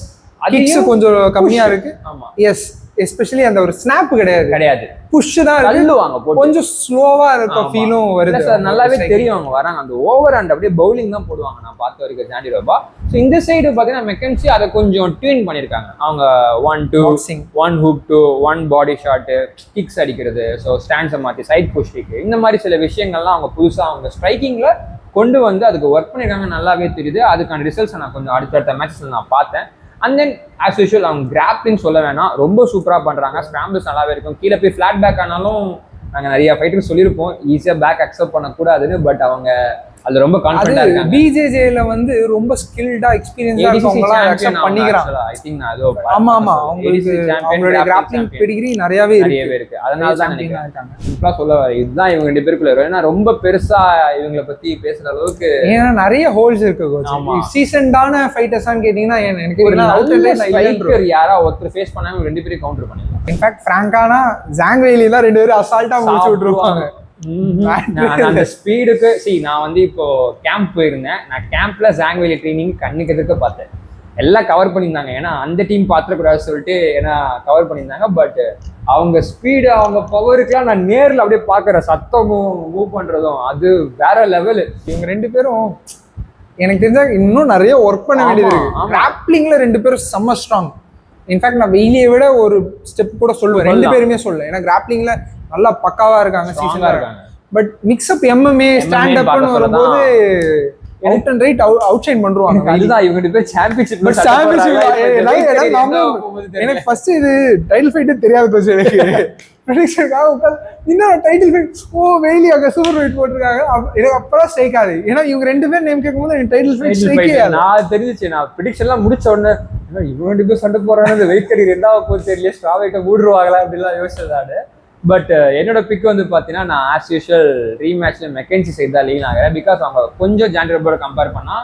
Speaker 2: கொஞ்சம் கம்மியா இருக்கு.
Speaker 1: ஆமா,
Speaker 2: எஸ், எஸ்பெஷலி அந்த ஒரு ஸ்னாப் கிடையாது, புஷ் தான்
Speaker 1: தள்ளுவாங்க.
Speaker 2: கொஞ்சம் ஸ்லோவா இருக்க ஃபீலும் வருது.
Speaker 1: சார் நல்லாவே தெரியும் அவங்க வராங்க. அந்த ஓவர் அண்ட் அப்படியே பவுலிங் தான் போடுவாங்க நான் பார்த்த வரைக்கும் ஜாண்டிரோபா. ஸோ இந்த சைடு பார்த்தீங்கன்னா மெக்கன்சி அதை கொஞ்சம் ட்யூன் பண்ணியிருக்காங்க. அவங்க 1-2 1 ஹூக் 2 1 பாடி ஷாட்டு கிக்ஸ் அடிக்கிறது. ஸோ ஸ்டாண்ட்ஸை மாற்றி சைட் புஷ் கிக் இந்த மாதிரி சில விஷயங்கள்லாம் அவங்க புதுசாக அவங்க ஸ்ட்ரைக்கிங்கில் கொண்டு வந்து அதுக்கு ஒர்க் பண்ணியிருக்காங்க. நல்லாவே தெரியுது. அதுக்கான ரிசல்ட்ஸை நான் கொஞ்சம் அடுத்தடுத்த மேட்சஸில் நான் பார்த்தேன். அண்ட் தென் ஆஸ் யூஷுவல் அவங்க கிராப்ளிங் சொல்ல வேணாம், ரொம்ப சூப்பராக பண்ணுறாங்க. ஸ்கிராம்பிள்ஸ் நல்லாவே இருக்கும். கீழே போய் ஃப்ளாட் பேக் ஆனாலும் நாங்கள் நிறைய ஃபைட்டர்ஸ் சொல்லியிருப்போம் ஈஸியாக பேக் அக்செப்ட் பண்ணக்கூடாதுன்னு. பட் அவங்க அது ரொம்ப கான்ஃபிடென்ட்டா இருக்காங்க.
Speaker 2: பிஜேஜேல வந்து ரொம்ப ஸ்கில்டா எக்ஸ்பீரியன்ஸா இருக்கவங்களா அக்செப்ட் பண்ணிக்கிறாங்க.
Speaker 1: ஐ திங்க் நான் அதோ
Speaker 2: ஆமா அவங்களுக்கு அவங்களுடைய கிராப்ளிங் பெடிகிரி நிறையவே
Speaker 1: இருக்கு. அதனால தான் நினைக்கிறேன் சிம்பிளா சொல்ல வர இதுதான் இவங்க 2 பேருக்குள்ள இருக்கும். ஏன்னா ரொம்ப பெருசா இவங்களை பத்தி பேசுற அளவுக்கு
Speaker 2: ஏன்னா நிறைய ஹோல்ஸ் இருக்கு. சீசன்டான ஃபைட்டர்ஸான்னு கேட்டீங்கன்னா எனக்கு
Speaker 1: ஸ்ட்ரைக்கர் யாரா ஒருத்தர் ஃபேஸ் பண்ணாம 2 பேரையும் கவுண்டர் பண்ணிடலாம்.
Speaker 2: இன்ஃபேக்ட் பிராங்கானா ஜாங் வெய்லி எல்லாம் 2 பேரும் அசால்ட்டா முடிச்சு விட்டுருப்பாங்க.
Speaker 1: அந்த ஸ்பீடுக்கு நான் வந்து இப்போ கேம்ப் போயிருந்தேன். நான் கேம்ப்ல ஜாங்வேலி ட்ரைனிங் கண்ணுக்கு எதிர்க்க பார்த்தேன். எல்லாம் கவர் பண்ணியிருந்தாங்க. ஏன்னா அந்த டீம் பார்த்துக்கூடாது சொல்லிட்டு ஏன்னா கவர் பண்ணியிருந்தாங்க. பட் அவங்க ஸ்பீடு அவங்க பவருக்குலாம் நான் நேரில் அப்படியே பார்க்குற சத்தமும் மூவ் பண்ணுறதும் அது வேற லெவலு.
Speaker 2: இவங்க 2 பேரும் எனக்கு தெரிஞ்சா இன்னும் நிறைய ஒர்க் பண்ண வேண்டியது இருக்கு. கிராப்ளிங்ல 2 பேரும் செம்ம ஸ்ட்ராங். இன்ஃபேக்ட் நான் வெயிலியை விட ஒரு ஸ்டெப் கூட சொல்லுவேன். 2 பேருமே சொல்ல. ஏன்னா கிராப்ளிங்ல நல்லா பக்காவா இருக்காங்க, சீசனா இருக்காங்க. பட் மிக்ஸ்அப் எம்எம்ஏ ஸ்டாண்ட் அப்னு வரும்போது out and right out shine பண்றாங்க.
Speaker 1: அதுதான் இவங்க 2 பேர் சாம்பியன்ஷிப்.
Speaker 2: பட் எனக்கு ஃபர்ஸ்ட் இது டைட்டில் ஃபைட்டே தெரியாது கோச். எனக்கு ப்ரெடிக்ஷனுக்காக உட்காந்து இன்னும் டைட்டில் ஃபைட் வெயிலி அங்கே சூப்பர் ஃபைட் போட்டிருக்காங்க. எனக்கு அப்பதான் ஸ்ட்ரைக் ஆகுது. ஏன்னா இவங்க 2 பேர் நேம் கேட்கும்போது எனக்கு டைட்டில் ஃபைட் ஸ்ட்ரைக்கே ஆகுது.
Speaker 1: நான் தெரிஞ்சிச்சு. நான் ப்ரெடிக்ஷன்லாம் முடிச்ச உடனே இவங்க 2 பேர் சண்டை போறாங்க, வெயிட் கறி 2ஆவது போய் தெரியல, ஸ்ட்ராவைட்டை மூடுருவாங்களா அப்படிலாம் யோசிச்சதாடு. பட் என்னோட பிக் வந்து பார்த்தீங்கன்னா நான் ஆஸ் யூஷுவல் ரீமேட்ச்ல மெக்கன்சி சைடு தான் லீன் ஆகிறேன். பிகாஸ் அவங்க கொஞ்சம் ஜாண்டிரோபாவோட கம்பேர் பண்ணால்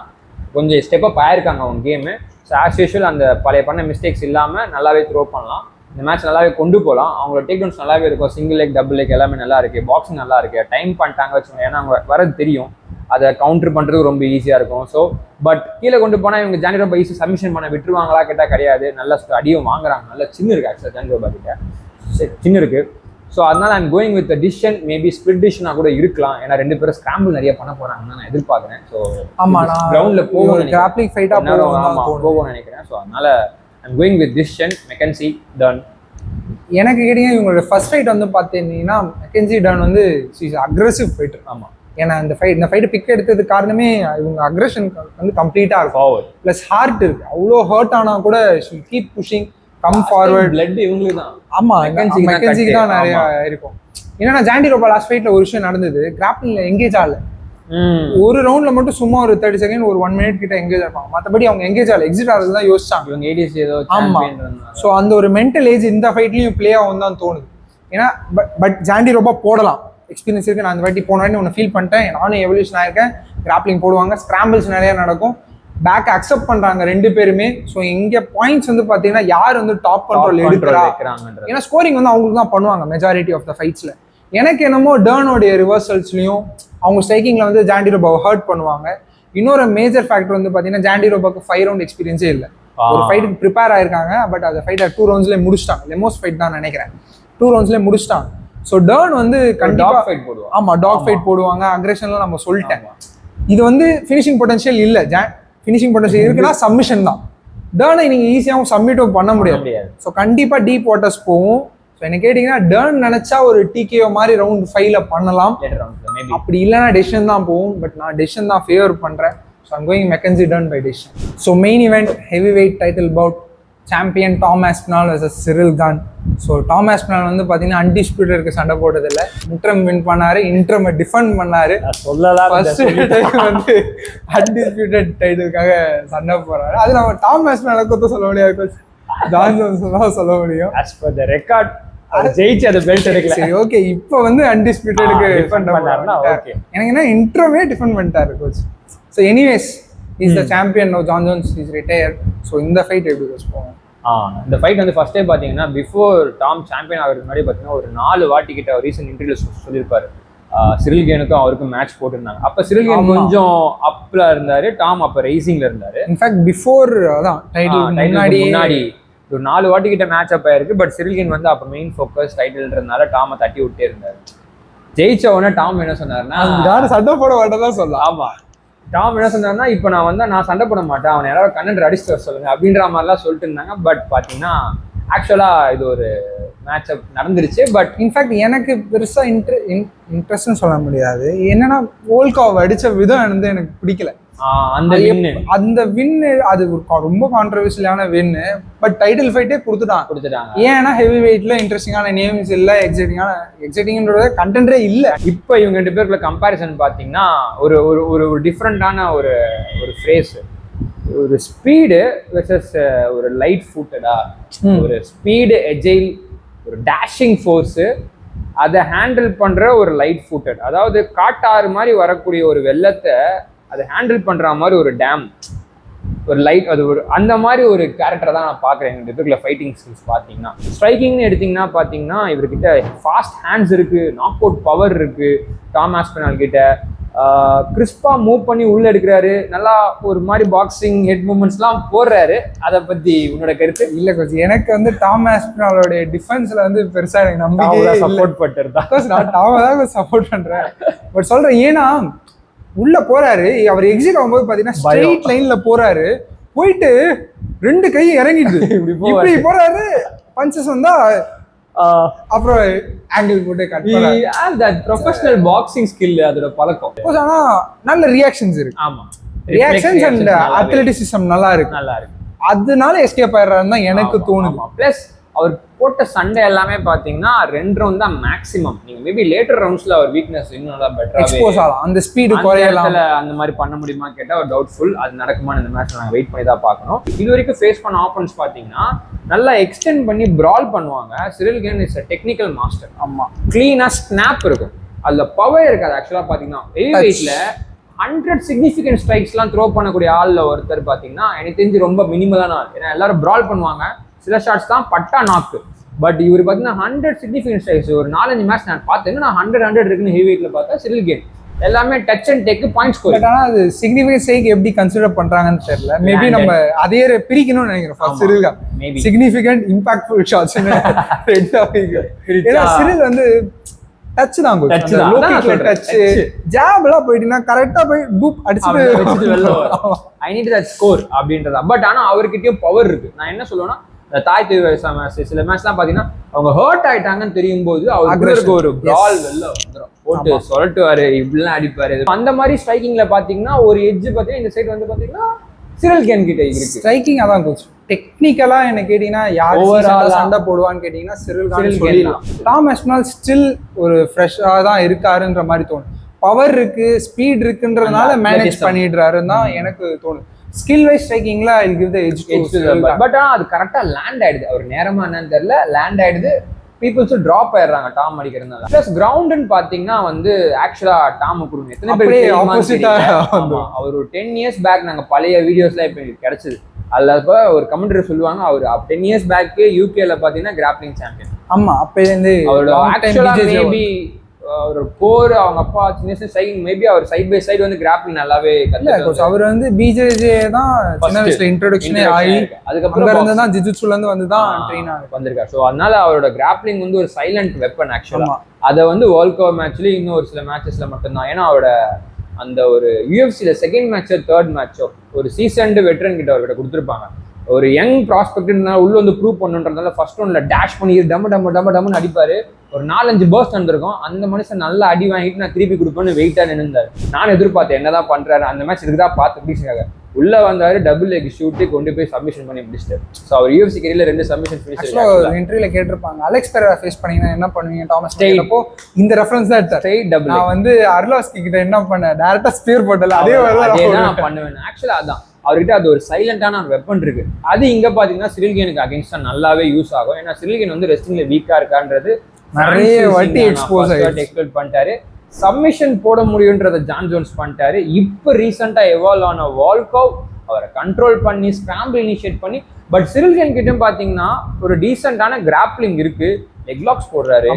Speaker 1: கொஞ்சம் ஸ்டெப் அப் ஆயிருக்காங்க அவங்க கேமு. ஸோ ஆஸ் யூஷுவல் அந்த பழைய பண்ண மிஸ்டேக்ஸ் இல்லாமல் நல்லாவே த்ரோ பண்ணலாம். இந்த மேட்ச் நல்லாவே கொண்டு போகலாம். அவங்களோட டேக் டவுன்ஸ் நல்லாவே இருக்கும். சிங்கிள் லெக், டபுள் லெக் எல்லாமே நல்லா இருக்கு. பாக்ஸிங் நல்லா இருக்கு. டைம் பண்ணிட்டாங்க வச்சுக்கோங்க. ஏன்னா அவங்க வரது தெரியும், அதை கவுண்டர் பண்ணுறது ரொம்ப ஈஸியாக இருக்கும். ஸோ பட் கீழே கொண்டு போனால் இவங்க ஜானி ரோபா ஈஸி சப்மிஷன் பண்ண விட்டுருவாங்களா கேட்டால் கிடையாது. நல்ல அடியும் வாங்குறாங்க. நல்ல சின்ன இருக்கு ஆக்சுவலாக ஜானி ரோபா கிட்ட சின்ன இருக்கு. ஸோ அதனால I'm going with decision. Maybe split டிசிஷனாக கூட இருக்கலாம். ஏன்னா 2 பேரும் ஸ்கிராம்பிள் நிறைய பண்ண போறாங்கன்னு நான் எதிர்பார்க்குறேன். ஸோ கிரவுண்ட்ல போகும் நினைக்கிறேன். ஸோ அதனால I'm going with decision. McKenzie Dunn.
Speaker 2: எனக்கு கேட்டீங்க இவங்களோட ஃபர்ஸ்ட் ஃபைட் வந்து பார்த்தீங்கன்னா மெக்கன்சி டன் வந்து அக்ரெசிவ் ஃபைட்டர்.
Speaker 1: ஆமாம்.
Speaker 2: ஏன்னா இந்த ஃபைட்டு பிக் எடுத்ததுக்கு காரணமே இவங்க அக்ரெஷன் வந்து கம்ப்ளீட்டாக இருக்கும். ப்ளஸ் ஹார்ட் இருக்கு. அவ்வளோ ஹர்ட் ஆனால் கூட keep pushing, come forward.
Speaker 1: Blood இவங்களுக்கு தான்.
Speaker 2: ஆமா, மெக்கன்சிக்கு தான் நிறைய இருக்கும். ஏன்னா ஜாண்டி ரோபா லாஸ்ட் ஃபைட்ல ஒரு விஷயம் நடந்தது. கிராப்ளிங்ல எங்கேஜ் ஆகல. ஒரு ரவுண்ட்ல மட்டும் சும்மா ஒரு 30 செகண்ட் ஒரு 1 மினிட் கிட்ட எங்கேஜ் ஆயிருப்பாங்க. மற்றபடி அவங்க எங்கேஜ் ஆகல. எக்ஸிட் ஆகிறது தான் யோசிச்சாங்க இவங்க. ஏடிசி ஏதோ. ஆமா. ஸோ அந்த ஒரு மென்டல் ஏஜ் இந்த ஃபைட்லயும் பிளே ஆகும் தான் தோணுது. ஏன்னா பட் ஜாண்டி ரோபா போடலாம், எக்ஸ்பீரியன்ஸ் இருக்கு. நான் அந்த வாட்டி போனேன்னு ஒன்று ஃபீல் பண்ணிட்டேன். நானும் எவல்யூஷன் ஆயிருக்கேன். கிராப்ளிங் போடுவாங்க, ஸ்கிராம்பிள்ஸ் நிறைய நடக்கும். பேக் அக்செப்ட் பண்றாங்க 2 பேருமே. ஸோ இங்க பாயிண்ட்ஸ் வந்து பாத்தீங்கன்னா யார் வந்து டாப் கண்ட்ரோல் எடுக்கிறா. ஏன்னா ஸ்கோரிங் வந்து அவங்களுக்கு தான் பண்ணுவாங்க மெஜாரிட்டி ஆஃப் த ஃபைட்ஸ்ல. எனக்கு என்னமோ டர்னோடைய ரிவர்சல்ஸ்லயும் அவங்க ஸ்ட்ரைக்கிங்ல வந்து ஜாண்டி ரோபாவை ஹர்ட் பண்ணுவாங்க. இன்னொரு மேஜர் ஃபேக்டர் வந்து பாத்தீங்கன்னா ஜாண்டி ரோபாக்கு 5 ரவுண்ட் எக்ஸ்பீரியன்ஸே இல்லை. ஒரு ஃபைட்டுக்கு ப்ரிப்பேர் ஆயிருக்காங்க. பட் அந்த ஃபைட்டை 2 ரவுண்ட்ஸ்லேயே முடிச்சிட்டாங்க. லெமோஸ் ஃபைட் தான் நினைக்கிறேன். 2 ரவுண்ட்ஸ்லேயே முடிச்சிட்டாங்க. ஸோ டர்ன் வந்து கண்டிப்பா ஃபைட் போடுவாங்க. ஆமா, டாக் ஃபைட் போடுவாங்க. அக்ரெஷன்லாம் நம்ம சொல்லிட்டேன். இது வந்து ஃபினிஷிங் பொட்டன்ஷியல் இல்லை. ஃபினிஷிங் பொட்டன்ஷியல் இருக்குன்னா சப்மிஷன் தான். டர்னை நீங்க ஈஸியாகவும் சப்மிட்டும் பண்ண முடியாது. ஸோ கண்டிப்பா டீப் வாட்டர்ஸ் போகும். ஸோ என்ன கேட்டீங்கன்னா டர்ன் நினைச்சா ஒரு டிகேஓ மாதிரி ரவுண்ட் 5ல பண்ணலாம். அப்படி இல்லைன்னா டெசிஷன் தான் போகும். பட் நான் டெசிஷன் தான் ஃபேவர் பண்றேன். So I'm going Mackenzie Dern by decision. So main event heavy weight title bout champion Tom Aspinall versus Ciryl Gane. So Tom Aspinall வந்து பார்த்தீங்கன்னா அன்டிஸ்பியூட்டருக்கு சண்டை போட்டதில்லை. இன்ட்ரம் வின் பண்ணாரு, இன்ட்ரம் டிஃபெண்ட் பண்ணாரு. ஃபர்ஸ்ட் டைம் வந்து அன்டிஸ்பியூட்டட் டைட்டிலுக்காக சண்டை போறாரு. அது நம்ம டாம் ஆஸ்பினால கொத்த சொல்ல முடியாது, ஜான் ஜோன்சன் தான் சொல்ல முடியும்.
Speaker 1: as per the record ஜெயிச்சு அந்த பெல்ட் எடுக்கல.
Speaker 2: சரி, ஓகே. இப்போ வந்து அன்டிஸ்பியூட்டடுக்கு டிஃபெண்ட் பண்ணாருன்னா ஓகே. எனக்கு என்ன இன்ட்ரோவே டிஃபெண்ட் பண்ணிட்டாரு coach. So anyways is the champion no. Jon Jones is retired. So இந்த ஃபைட் எப்படி கோச் போகும்?
Speaker 1: இந்த ஃபைட் வந்து ஃபர்ஸ்டே பார்த்தீங்கன்னா பிஃபோர் டாம் சாம்பியன் ஆகிறதுக்கு முன்னாடி பார்த்தீங்கன்னா ஒரு 4 வாட்டி கிட்ட ரீசன்ட் இன்டர்வியூ சொல்லியிருப்பாரு. சிரில் கேனுக்கும் அவருக்கும் மேட்ச் போட்டிருந்தாங்க. அப்போ சிரில் கேன் கொஞ்சம் அப்ல இருந்தாரு, டாம் அப்போ ரைசிங்ல இருந்தாரு.
Speaker 2: இன்ஃபேக்ட் பிஃபோர் அதான் டைட்டில் முன்னாடி
Speaker 1: ஒரு 4 வாட்டி கிட்ட மேட்ச் அப் ஆயிருக்கு. பட் சிரில் கேன் வந்து அப்போ மெயின் ஃபோக்கஸ் டைட்டில்ன்றதுனால டாமை தட்டி விட்டே இருந்தாரு. ஜெயிச்ச உடனே டாம் என்ன சொன்னாருன்னா
Speaker 2: யாரும் சண்டை போட மாட்டேதான் சொல்லலாம்.
Speaker 1: ஆமா, டாம் என்ன சொன்னாருன்னா இப்போ நான் வந்து நான் சண்டை போட மாட்டேன், அவன் யாராவது கண்டென்ட் அடிச்சுட்டு வர சொல்லுங்க அப்படின்ற மாதிரிலாம் சொல்லிட்டு இருந்தாங்க. பட் பார்த்தீங்கன்னா ஆக்சுவலாக இது ஒரு மேட்ச் அப் நடந்துருச்சு. பட்
Speaker 2: இன்ஃபேக்ட் எனக்கு பெருசாக இன்ட்ரெஸ்ட்னு சொல்ல முடியாது. என்னன்னா வோல்காவ் அடித்த விதம் வந்து எனக்கு பிடிக்கல. அந்த வின்னு அது ரொம்ப கான்ட்ரவர்ஷியலான வின்னு. பட் டைட்டில் ஃபைட்டே கொடுத்துட்டாங்க. ஏன்னா ஹெவி வெயிட்ல இன்ட்ரெஸ்டிங்கான நேம்ஸ் இல்லை, எக்ஸைட்டிங்ன்றத கண்டென்ட்டே இல்லை.
Speaker 1: இப்போ இவங்க 2 பேருக்குள்ள கம்பேரிசன் பார்த்தீங்கன்னா ஒரு ஒரு டிஃப்ரெண்டான ஒரு ஃப்ரேஸ். ஒரு ஸ்பீடு வெர்சஸ் ஒரு லைட் ஃபுட்டடா. ஒரு ஸ்பீடு, எஜைல், ஒரு டேஷிங் ஃபோர்ஸு, அதை ஹேண்டில் பண்ற ஒரு லைட் ஃபுட்டட். அதாவது காட்டாறு மாதிரி வரக்கூடிய ஒரு வெள்ளத்தை அதை ஹேண்டில் பண்ற மாதிரி ஒரு டேம், ஒரு லைட், அது ஒரு அந்த மாதிரி ஒரு கேரக்டரை தான் நான் பார்க்குறேன். எங்கள் பேருக்குள்ள ஃபைட்டிங் ஸ்கில்ஸ் பார்த்தீங்கன்னா ஸ்ட்ரைக்கிங்னு எடுத்திங்கன்னா பார்த்தீங்கன்னா இவர்கிட்ட ஃபாஸ்ட் ஹேண்ட்ஸ் இருக்குது, நாக் அவுட் பவர் இருக்குது. டாம் ஆஸ்பினால் கிட்ட கிறிஸ்பாக மூவ் பண்ணி உள்ளே எடுக்கிறாரு. நல்லா ஒரு மாதிரி பாக்ஸிங் ஹெட் மூமெண்ட்ஸ்லாம் போடுறாரு. அதை பற்றி உன்னோட கருத்து?
Speaker 2: இல்லை கொஞ்சம் எனக்கு வந்து டாம் ஆஸ்பினாலோடைய டிஃபென்ஸில் வந்து பெருசாக எனக்கு நம்பிக்கை
Speaker 1: சப்போர்ட் பண்ணிட்டு
Speaker 2: நான் டாமை தான் சப்போர்ட் பண்ணுறேன். பட் சொல்கிறேன், ஏன்னா உள்ள போறாரு, அவர் எக்ஸிட் ஆகும்போது பாத்தீங்கன்னா ஸ்ட்ரெயிட் லைன்ல போறாரு. போயிட்டு 2 கை இறங்கிடுது, இப்படி போறாரு. பஞ்சஸ் வந்தா அப்புறம் ஆங்கிள் போட்டு கட் பண்ணாரு.
Speaker 1: தட் ப்ரொஃபஷனல் பாக்ஸிங் ஸ்கில், அதோட பழக்கம்.
Speaker 2: ஆனா நல்ல ரியாக்ஷன்ஸ் இருக்கு.
Speaker 1: ஆமா,
Speaker 2: ரியாக்ஷன்ஸ் அண்ட் அத்லெட்டிசிசம் நல்லா இருக்கு. அதனால எஸ்கேப் ஆயிடுறாருன்னு தான் எனக்கு தோணுது.
Speaker 1: பிளஸ் அவர் போட்ட சண்டை எல்லாமே பாத்தீங்கன்னா 2 ரவுண்ட் தான் மேக்ஸிமம். நீங்க மேபி லேட்டர் ரவுண்ட்ஸ்ல அவர் வீக்னஸ் இன்னும் நல்லா பெட்டரா
Speaker 2: எக்ஸ்போஸ் ஆகலாம். அந்த ஸ்பீடு குறையலாம்.
Speaker 1: அந்த மாதிரி பண்ண முடியுமா கேட்டா ஒரு டவுட்ஃபுல். அது நடக்குமா இந்த மேட்ச்ல நாங்க வெயிட் பண்ணி தான் பார்க்கணும். இது வரைக்கும் ஃபேஸ் பண்ண ஆப்போனன்ஸ் பாத்தீங்கன்னா நல்லா எக்ஸ்டெண்ட் பண்ணி பிரால் பண்ணுவாங்க. Cyril Kane is a technical master.
Speaker 2: ஆமா,
Speaker 1: கிளீனா ஸ்னாப் இருக்கும், அதுல பவர் இருக்காது. ஆக்சுவலா பாத்தீங்கன்னா ஹெவி வெயிட்ல 100 சிக்னிஃபிகன்ட் ஸ்ட்ரைக்ஸ்லாம் த்ரோ பண்ணக்கூடிய ஆள்ல ஒருத்தர் பார்த்தீங்கன்னா எனக்கு தெரிஞ்சு ரொம்ப மினிமலான ஆள். ஏன்னா எல்லாரும் பிரால் பண்ணுவாங்க, சில ஷாட்ஸ் தான் பட்டா நாக்கு. பட் இவர் பார்த்தீங்கன்னா 100 சிக்னிஃபிகன்ட் ஸ்ட்ரைக்ஸ் ஒரு 4-5 மேட்ச் நான் பார்த்தேன். நான் 100 இருக்குன்னு ஹெவி வெயிட்ல பார்த்தா சிரில் கேன் எல்லாமே touch and take point score.
Speaker 2: But ஆனா அது சிக்னிஃபிகன்ட் ஸ்ட்ரைக் எப்படி கன்சிடர் பண்றாங்கன்னு தெரியல. மேபி நம்ம அதே பிரிக்கணும்னு நினைக்கிறேன். First Cyril
Speaker 1: maybe
Speaker 2: significant impactful shots ரெண்டா பிரிக்கும். ஏன்னா சிரில் வந்து டச் தான்
Speaker 1: டச் தான்
Speaker 2: டச் ஜாப்லாம் போயிட்டீங்கன்னா கரெக்டா போய் டூப் அடிச்சுட்டு
Speaker 1: வெளில வரும். ஐ நீட் தட் ஸ்கோர் அப்படின்றதா. பட் ஆனா அவர்கிட்டயும் பவர் இருக்கு. நான் என்ன சொல்லுவேன்னா இந்த தாய் மேட்ச் சில மேட்ச்லாம் பாத்தீங்கன்னா அவங்க ஹர்ட் ஆயிட்டாங்கன்னு தெரியும் போது அவருக்கு ஒரு பால் வெளில வந்துடும், போட்டு சொல்லட்டுவாரு, இப்படிலாம் அடிப்பாரு. அந்த மாதிரி ஸ்ட்ரைக்கிங்ல பாத்தீங்கன்னா ஒரு எட்ஜ் பாத்தீங்கன்னா இந்த சைடு வந்து பாத்தீங்கன்னா சிரில் கேன் கிட்ட இருக்கு.
Speaker 2: ஸ்ட்ரைக்கிங் அதான் கோச். டெக்னிக்கலா என்ன கேட்டீங்கன்னா யார் ஓவரால் சண்டை போடுவான்னு கேட்டீங்கன்னா சிரில் கேன். டாம் ஆஸ்பினல் ஸ்டில் ஒரு ஃப்ரெஷ்ஷா தான் இருக்காருன்ற மாதிரி தோணும். பவர் இருக்கு, ஸ்பீட் இருக்குன்றதுனால மேனேஜ் பண்ணிடுறாருன்னு தான் எனக்கு தோணுது. ஸ்கில் வைஸ் ஸ்ட்ரைக்கிங்ல I give the edge to.
Speaker 1: But ஆனா அது கரெக்டா லேண்ட் ஆயிடுது. அவர் நேரமா என்னன்னு தெரியல, லேண்ட் ஆயிடுது. பீப்புள்ஸும் ட்ராப் ஆயிடுறாங்க டாம் அடிக்கிறதுனால. பிளஸ் கிரவுண்டுன்னு பாத்தீங்கன்னா வந்து ஆக்சுவலா டாம் குடுங்க எத்தனை பேர் ஆப்போசிட்டா அவர் ஒரு 10 இயர்ஸ் பேக் நாங்க பழைய வீடியோஸ்லாம் இப்ப கிடைச்சது. அதுல இப்ப ஒரு கமெண்டர் சொல்லுவாங்க அவர் 10 இயர்ஸ் பேக் யூகேல பாத்தீங்கன்னா கிராப்ளிங் சாம்பியன்.
Speaker 2: ஆமா அப்ப இருந்து
Speaker 1: அவரோட ஆக்சுவலா மேபி ஒரு போர் அவங்க அப்பா சின்ன சைன் மேபி அவர் சைட் பை சைடு வந்து கிராப்ளிங் நல்லாவே கத்துக்கிட்டாரு.
Speaker 2: அவர் வந்து பிஜேஜே தான் சின்ன வயசுல இன்ட்ரோடக்ஷனே ஆகி அதுக்கப்புறம் இருந்து தான் ஜிஜுட்சுல இருந்து வந்து தான் ட்ரெயின் ஆகி வந்திருக்காரு.
Speaker 1: சோ அதனால அவரோட கிராப்ளிங் வந்து ஒரு சைலண்ட் வெப்பன் ஆக்சுவலா. அதை வந்து வேர்ல்ட் கப் மேட்ச்லயும் இன்னும் ஒரு சில மேட்சஸ்ல மட்டும்தான். ஏன்னா அவரோட அந்த ஒரு யூஎஃப்சில செகண்ட் மேட்சோ தேர்ட் மேட்சோ ஒரு சீசன்டு வெட்டரன் கிட்ட அவர்கிட்ட கொடுத்துருப்பாங்க. ஒரு யங் ப்ராஸ்பெக்ட்னால உள்ள வந்து ப்ரூவ் பண்ணுன்றதுனால ஃபர்ஸ்ட் ஒன்ல டேஷ் பண்ணி டம்மு அடிப்பாரு. ஒரு 4-5 பர்ஸ்ட் வந்திருக்கும். அந்த மனுஷன் நல்லா அடி வாங்கிட்டு நான் திருப்பி கொடுப்பேன்னு வெயிட்டா நின்றுந்தாரு. நான் எதிர்பார்த்தேன் என்னதான் பண்றாரு அந்த மேட்ச் இதுதான் பார்த்து பிடிச்சாங்க. உள்ள வந்தாரு, டபுள் லெக் ஷூட்டு கொண்டு போய் சப்மிஷன் பண்ணி முடிச்சிட்டாரு. ஸோ அவர் யூஎஃப்சி கரியர்ல 2 சப்மிஷன் ஃபினிஷ்.
Speaker 2: இன்டர்வியூல கேட்டிருப்பாங்க அலெக்ஸ் பெரேரா ஃபேஸ் பண்ணீங்கன்னா என்ன பண்ணுவீங்க டாமஸ் அப்போ இந்த ரெஃபரன்ஸ் தான் எடுத்தார்.
Speaker 1: Straight double.
Speaker 2: நான் வந்து அர்லாஸ்கி கிட்ட என்ன பண்ணேன், டைரக்டா ஸ்பியர் போட்டல அதே
Speaker 1: நான் பண்ணுவேன். ஆக்சுவலா அதான் அவர்கிட்ட அது ஒரு சைலண்டான ஒரு வெப்பன் இருக்கு. அது இங்க பாத்தீங்கன்னா சிரில் கேனுக்கு அகைன்ஸ்டா நல்லாவே யூஸ் ஆகும். ஏன்னா சிரில் கேன் வந்து ரெஸ்லிங்ல வீக்கா இருக்கான்றது
Speaker 2: நிறைய வாட்டி எக்ஸ்போஸ்
Speaker 1: பண்ணிட்டாரு. சப்மிஷன் போட முடியுன்றத ஜான் ஜோன்ஸ் பண்ணிட்டாரு. இப்போ ரீசெண்டா எவால்வ் ஆன வால்கோவ் அவரை கண்ட்ரோல் பண்ணி ஸ்கிராம்பிள் இனிஷியேட் பண்ணி. பட் சிரில் கேன் கிட்ட பாத்தீங்கன்னா ஒரு டீசென்டான கிராப்ளிங் இருக்கு, லெக் லாக்ஸ் போடுறாரு.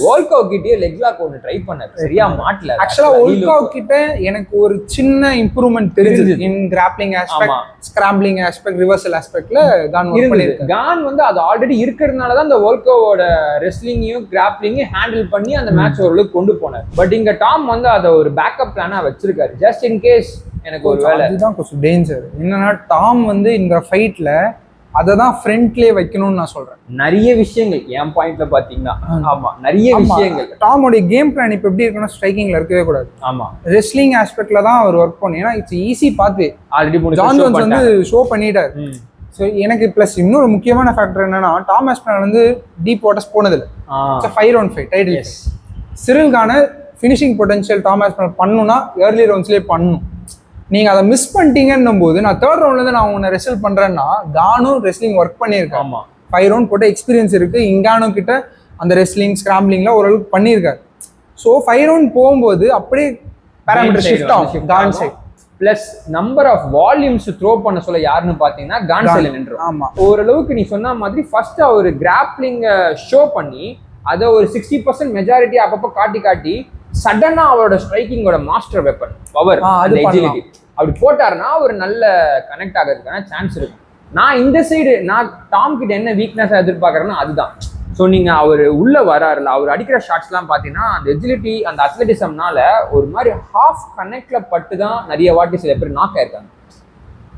Speaker 1: வோல்கோவ் கிட்டே லெக் லாக் ஒன்னு ட்ரை பண்ணாரு, சரியா மாட்டல.
Speaker 2: ஆக்சுவலா வோல்கோவ் கிட்ட எனக்கு ஒரு சின்ன இம்ப்ரூவ்மென்ட் தெரிஞ்சது in grappling aspect, scrambling aspect, reversal ஆஸ்பெக்ட்ல கான்
Speaker 1: இருக்கு. கான் வந்து அது ஆல்ரெடி இருக்கிறதுனால தான் அந்த வோல்கோவோட ரெஸ்லிங்கையும் கிராப்ளிங்கையும் ஹேண்டில் பண்ணி அந்த மேட்ச் ஓரளவுக்கு கொண்டு போனார். பட் இங்க டாம் வந்து அதை ஒரு பேக்கப் பிளானா வச்சிருக்காரு, ஜஸ்ட் இன் கேஸ் எனக்கு ஒரு வேலை.
Speaker 2: அதுதான் கொஞ்சம் டேஞ்சர். என்னன்னா டாம் வந்து இந்த ஃபைட்ல அதை தான் ஃப்ரண்ட்லேயே வைக்கணும்னு நான் சொல்றேன்.
Speaker 1: நிறைய விஷயங்கள் என் பாயிண்ட்ல பாத்தீங்கன்னா ஆமா நிறைய விஷயங்கள்
Speaker 2: டாமோட கேம் பிளான் இப்போ எப்படி இருக்குன்னா ஸ்ட்ரைக்கிங்ல இருக்கவே கூடாது.
Speaker 1: ஆமா
Speaker 2: ரெஸ்லிங் ஆஸ்பெக்ட்ல தான் அவர் ஒர்க் பண்ணும். ஏன்னா it's easy pathway.
Speaker 1: Already
Speaker 2: John Jones வந்து ஷோ பண்ணிட்டாரு. ஸோ எனக்கு பிளஸ் இன்னொரு முக்கியமான ஃபேக்டர் என்னன்னா டாம் ஆஸ்பினல் வந்து டீப் வாட்டர்ஸ் போனதில்லை. 5-on-5 title. Ciryl Gane finishing potential Tom Aspinall பண்ணணும்னா ஏர்லி ரவுண்ட்ஸ்லேயே பண்ணணும். நீங்க அதை மிஸ் பண்ணிட்டீங்கன்னும் போது நான் தேர்ட் ரவுண்ட்ல இருந்து நான் உன்னை ரெஸ்ல் பண்றேன்னா கானும் ரெஸ்லிங் ஒர்க் பண்ணியிருக்கேன். 5 ரவுண்ட் போட்ட எக்ஸ்பீரியன்ஸ் இருக்கு. இங்கானோ கிட்ட அந்த ரெஸ்லிங் ஸ்கிராம்பிளிங்ல ஓரளவுக்கு பண்ணியிருக்காரு. ஸோ 5 ரவுண்ட் போகும்போது அப்படியே பேராமீட்டர் ஷிஃப்ட் ஆகும் கான் side.
Speaker 1: Plus number of volumes throw பண்ண சொல்ல யாருன்னு பாத்தீங்கன்னா கான் சைட்ல நின்று.
Speaker 2: ஆமா
Speaker 1: ஓரளவுக்கு நீ சொன்ன மாதிரி ஃபர்ஸ்ட் அவர் கிராப்ளிங் ஷோ பண்ணி அதை ஒரு 60% மெஜாரிட்டி அப்பப்போ காட்டி சடனா அவரோட ஸ்ட்ரைக்கிங்கோட மாஸ்டர் வெப்பன் பவர் எஜிலிட்டி அப்படி போட்டாருன்னா ஒரு நல்ல கனெக்ட் ஆகிறதுக்கான சான்ஸ் இருக்கும். நான் இந்த சைடு நான் டாம் கிட்ட என்ன வீக்னஸ் எதிர்பார்க்கறேன்னா அதுதான். ஸோ நீங்க அவர் உள்ள வராருல அவர் அடிக்கிற ஷாட்ஸ்லாம் பார்த்தீங்கன்னா அந்த எஜிலிட்டி அந்த அத்லட்டிசம்னால ஒரு மாதிரி ஹாஃப் கனெக்ட்ல பட்டு தான் நிறைய வாட்டி சில பேர் நாக் ஆயிருக்காங்க.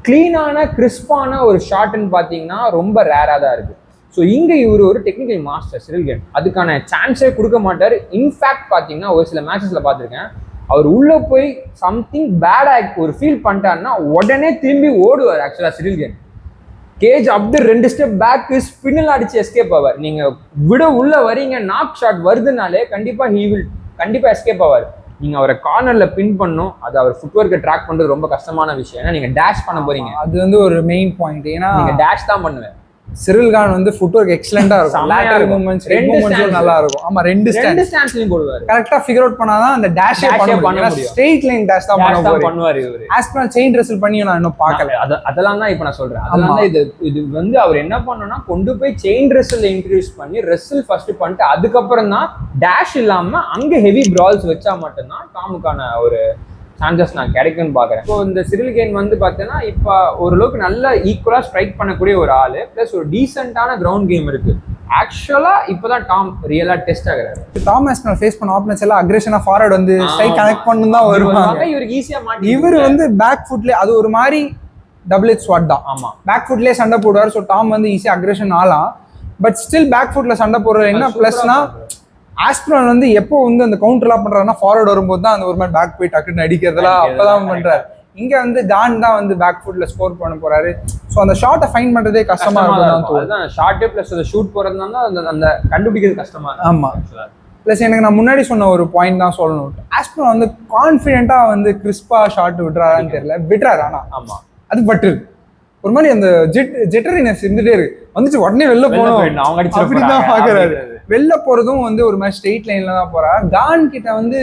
Speaker 1: கிளீனான கிறிஸ்பான ஒரு ஷாட்னு பார்த்தீங்கன்னா ரொம்ப ரேராக தான் இருக்கு. ஸோ இங்கே இவர் ஒரு டெக்னிக்கல் மாஸ்டர் சிரில் கேன், அதுக்கான சான்ஸே கொடுக்க மாட்டார். இன்ஃபேக்ட் பார்த்தீங்கன்னா ஒரு சில மேட்சஸில் பார்த்துருக்கேன் அவர் உள்ளே போய் சம்திங் பேடாக ஒரு ஃபீல் பண்ணிட்டாருன்னா உடனே திரும்பி ஓடுவார். ஆக்சுவலாக சிரில் கேன் கேஜ் அப்படி 2 ஸ்டெப் பேக்கு ஸ்பின்னில் அடிச்சு எஸ்கேப் ஆவார். நீங்கள் விட உள்ள வரீங்க நாக் ஷாட் வருதுனாலே கண்டிப்பாக எஸ்கேப் ஆவார். நீங்கள் அவரை கார்னரில் பின் பண்ணணும். அது அவர் ஃபுட்வொர்க்கை ட்ராக் பண்ணுறது ரொம்ப கஷ்டமான விஷயம். ஏன்னா நீங்கள் டேஷ் பண்ண போறீங்க,
Speaker 2: அது வந்து ஒரு மெயின் பாயிண்ட். ஏன்னா
Speaker 1: நீங்கள் டேஷ் தான் பண்ணுவேன்.
Speaker 2: சிரில் கான் வந்து ஃபுட் ஒர்க் எக்ஸலெண்டா இருக்கும். லேட்டரல் மூவ்மெண்ட்ஸ், ஹெட் மூவ்மெண்ட்ஸ் நல்லா இருக்கும். ஆமா, ரெண்டு
Speaker 1: ஸ்டாண்ட்ஸ்லயும் போடுவாரு.
Speaker 2: கரெக்டா ஃபிகர் அவுட் பண்ணாதான் அந்த டேஷே பண்ண முடியும். ஸ்ட்ரெயிட் லைன் டேஷ் தான்
Speaker 1: பண்ணுவாரு இவரு.
Speaker 2: ஆஸ்பிரல் செயின் ரெஸ்ல் பண்ணி நான் இன்னும் பார்க்கல.
Speaker 1: அதெல்லாம் தான் இப்ப நான் சொல்றேன். அதனால இது வந்து அவர் என்ன பண்ணனும்னா கொண்டு போய் செயின் ரெஸ்ல் இன்ட்ரோ듀ஸ் பண்ணி ரெஸ்ல் ஃபர்ஸ்ட் பண்ணிட்டு அதுக்கப்புறம் தான் டேஷ் இல்லாம அங்க ஹெவி பிரால்ஸ் வச்சா மட்டும்தான் டாமுக்கான ஒரு சான்சஸ் நான் கிடைக்கும்னு பாக்குறேன். இப்போ இந்த சிரில் கேன் வந்து பார்த்தீங்கன்னா இப்போ ஓரளவுக்கு நல்ல ஈக்குவலா ஸ்ட்ரைக் பண்ணக்கூடிய ஒரு ஆளு, பிளஸ் ஒரு டீசென்டான கிரவுண்ட் கேம் இருக்கு. ஆக்சுவலா இப்பதான் டாம் ரியலா டெஸ்ட் ஆகுறாரு.
Speaker 2: டாம் ஆஸ்பிரல் ஃபேஸ் பண்ண ஆப்பனன்ஸ் எல்லாம் அக்ரெஷனா ஃபார்வர்ட் வந்து ஸ்ட்ரைக் கனெக்ட் பண்ணனும் தான் வருவாங்க.
Speaker 1: இவருக்கு ஈஸியா மாட்டி
Speaker 2: இவர் வந்து பேக் ஃபுட்ல அது ஒரு மாதிரி டபுள் எட்ஜ் ஸ்வாட் தான்.
Speaker 1: ஆமா,
Speaker 2: பேக் ஃபுட்லயே சண்டை போடுவார். ஸோ டாம் வந்து ஈஸியா அக்ரெஷன் ஆகலாம். பட் ஸ்டில் பேக் ஃபுட்ல சண்டை போடுறது என்ன பிளஸ்னா ஆஸ்பிரல் வந்து எப்போ வந்து அந்த கவுண்டர்லாம் பண்றாருன்னா ஃபார்வர்ட் வரும்போது தான் அந்த ஒரு மாதிரி பேக் போய் டக்குன்னு அடிக்கிறதுலாம் அப்பதான் பண்றாரு. இங்க வந்து டான் தான் வந்து பேக் ஃபுட்ல ஸ்கோர் பண்ண போறாரு. ஸோ அந்த ஷாட்டை ஃபைண்ட் பண்றதே கஷ்டமா இருக்கும்.
Speaker 1: அதுதான் ஷாட் பிளஸ் அந்த ஷூட் போறதுனால அந்த கண்டுபிடிக்கிறது கஷ்டமா இருக்கும்.
Speaker 2: ஆமா, பிளஸ் எனக்கு நான் முன்னாடி சொன்ன ஒரு பாயிண்ட் தான் சொல்லணும். ஆஸ்பிரல் வந்து கான்ஃபிடென்ட்டா வந்து கிறிஸ்பா ஷாட் விட்டுறாரான்னு தெரியல, விட்டுறாரு. ஆனா
Speaker 1: ஆமா, அது
Speaker 2: பட்டு ஒரு மாதிரி அந்த ஜெட்டரினஸ் இருந்துட்டே இருக்கு. வந்துச்சு உடனே வெளில போகணும் அப்படிதான் பாக்குறாரு. வெளில போறதும் வந்து ஒரு மாதிரி ஸ்ட்ரெயிட் லைன்ல தான் போறாரு. கான் கிட்ட வந்து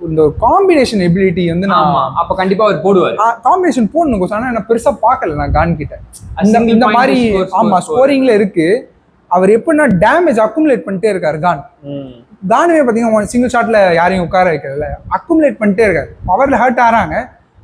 Speaker 2: இந்த காம்பினேஷன் எபிலிட்டி வந்து நான்
Speaker 1: அப்ப கண்டிப்பா அவர் போடுவார்.
Speaker 2: காம்பினேஷன் போடணும். ஆனா நான் பெருசா பார்க்கல நான் கான் கிட்ட இந்த மாதிரி. ஆமா, ஸ்கோரிங்ல இருக்கு. அவர் எப்படின்னா டேமேஜ் அக்குமுலேட் பண்ணிட்டே இருக்காரு கான். கானுமே பாத்தீங்கன்னா சிங்கிள் ஷாட்ல யாரையும் உட்கார வைக்கிறதுல அக்குமுலேட் பண்ணிட்டே இருக்காரு. பவர்ல ஹர்ட் ஆறாங்க,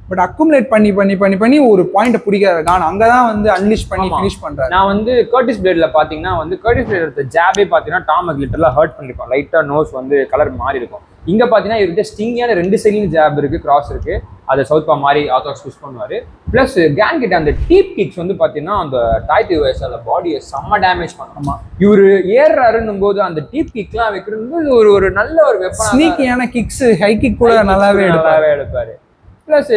Speaker 2: பட் அக்குமுலேட் பண்ணி பண்ணி பண்ணி பண்ணி ஒரு பாயிண்ட் பிடிக்காத கான் அங்கதான் வந்து அன்லிஷ் பண்ணி ஃபினிஷ் பண்றாரு.
Speaker 1: நான் வந்து கர்டிஸ் பிளேட்ல பாத்தீங்கன்னா வந்து கர்டிஸ் பிளேட் எடுத்த ஜாபே பாத்தீங்கன்னா டாம் லிட்டரலா ஹர்ட் பண்ணிருக்கோம். லைட்டா நோஸ் வந்து கலர் மாறி இருக்கும். இங்க பாத்தீங்கன்னா இவர்கிட்ட ஸ்டிங்கியான 2 சைட்லயும் ஜாப் இருக்கு, கிராஸ் இருக்கு. அதை சவுத்பா மாதிரி ஆர்த்தோடாக்ஸ் யூஸ் பண்ணுவாரு. பிளஸ் கேன் கிட்ட அந்த டீப் கிக்ஸ் வந்து பாத்தீங்கன்னா அந்த டாய்டி வயசால பாடியை செம்ம டேமேஜ் பண்ணுமா. இவரு ஏறாருன்னும் போது அந்த டீப் கிக்லாம் வைக்கிறது ஒரு நல்ல ஒரு வெப்பன்.
Speaker 2: ஸ்னீக்கியான கிக்ஸ், ஹை கிக் கூட நல்லாவே எடுப்பாரு.
Speaker 1: பிளஸ்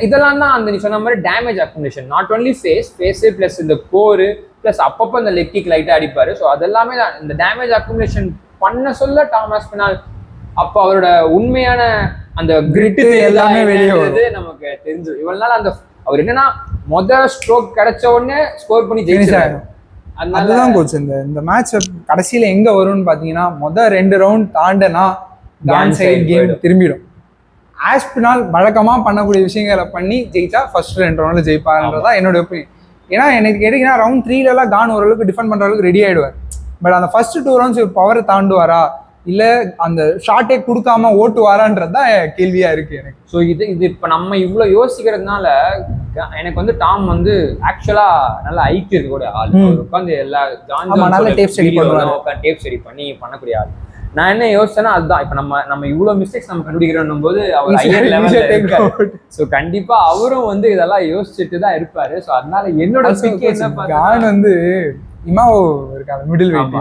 Speaker 1: இதெல்லாம் தான் அந்த நீ சொன்ன மாதிரி damage accumulation. Not only face plus இந்த கோரு பிளஸ் அப்பப்போ இந்த லெக் கிக் லைட்டா அடிப்பாரு. ஸோ அதெல்லாமே இந்த டேமேஜ் அக்குமுலேஷன் பண்ண சொல்ல டாம் ஆஸ்பிரல் அப்போ அவரோட உண்மையான அந்த கிரிட்டு எல்லாமே வெளியே வருது நமக்கு தெரிஞ்சது. இவ்வளவு நாள் அந்த அவர் என்னன்னா முதல் ஸ்ட்ரோக் கிடைச்ச உடனே ஸ்கோர் பண்ணி ஜெயிச்சாரு.
Speaker 2: அதுதான் கோச் இந்த மேட்ச் கடைசியில எங்க வரும்னு பாத்தீங்கன்னா முதல் 2 ரவுண்ட் தாண்டனா கான் சைடு கேம் திரும்பிடும். ஆஸ்பிரல் வழக்கமா பண்ணக்கூடிய விஷயங்களை பண்ணி ஜெயிச்சா ஃபர்ஸ்ட் 2 ரவுண்ட்ல ஜெயிப்பாருன்றதா என்னோட ஒப்பீனியன். ஏன்னா எனக்கு கேட்டீங்கன்னா ரவுண்ட் 3 எல்லாம் கான் ஓரளவுக்கு டிஃபெண்ட் பண்ற அளவுக்கு ரெடி ஆயிடுவார். பட் அந்த ஃபர்ஸ்ட் 2 ரவுண்ட்ஸ் பவரை தாண்டுவாரா இல்ல அந்த ஷாட்டே கொடுக்காம ஓட்டுவாரான்றதுதான் கேள்வியா இருக்கு எனக்கு.
Speaker 1: ஸோ இது இப்போ நம்ம இவ்வளோ யோசிக்கிறதுனால எனக்கு வந்து டாம் வந்து ஆக்சுவலா நல்லா ஐக்கியம் இருக்கக்கூடிய ஆள். உட்காந்து எல்லா
Speaker 2: நல்ல டேப்
Speaker 1: ஸ்டடி பண்ணி பண்ணக்கூடிய ஆள். நான் என்ன யோசிச்சேன்னா அதுதான் இப்போ நம்ம இவ்வளவு மிஸ்டேக்ஸ் நம்ம கண்டுபிடிக்கிறோம் போது அவர் ஹையர் லெவல்ல இருக்காரு. ஸோ கண்டிப்பா அவரும் வந்து இதெல்லாம் யோசிச்சுட்டு தான் இருப்பாரு. ஸோ அதனால என்னோட
Speaker 2: கான் வந்து இமாவோ இருக்காங்க மிடில் வெயிட்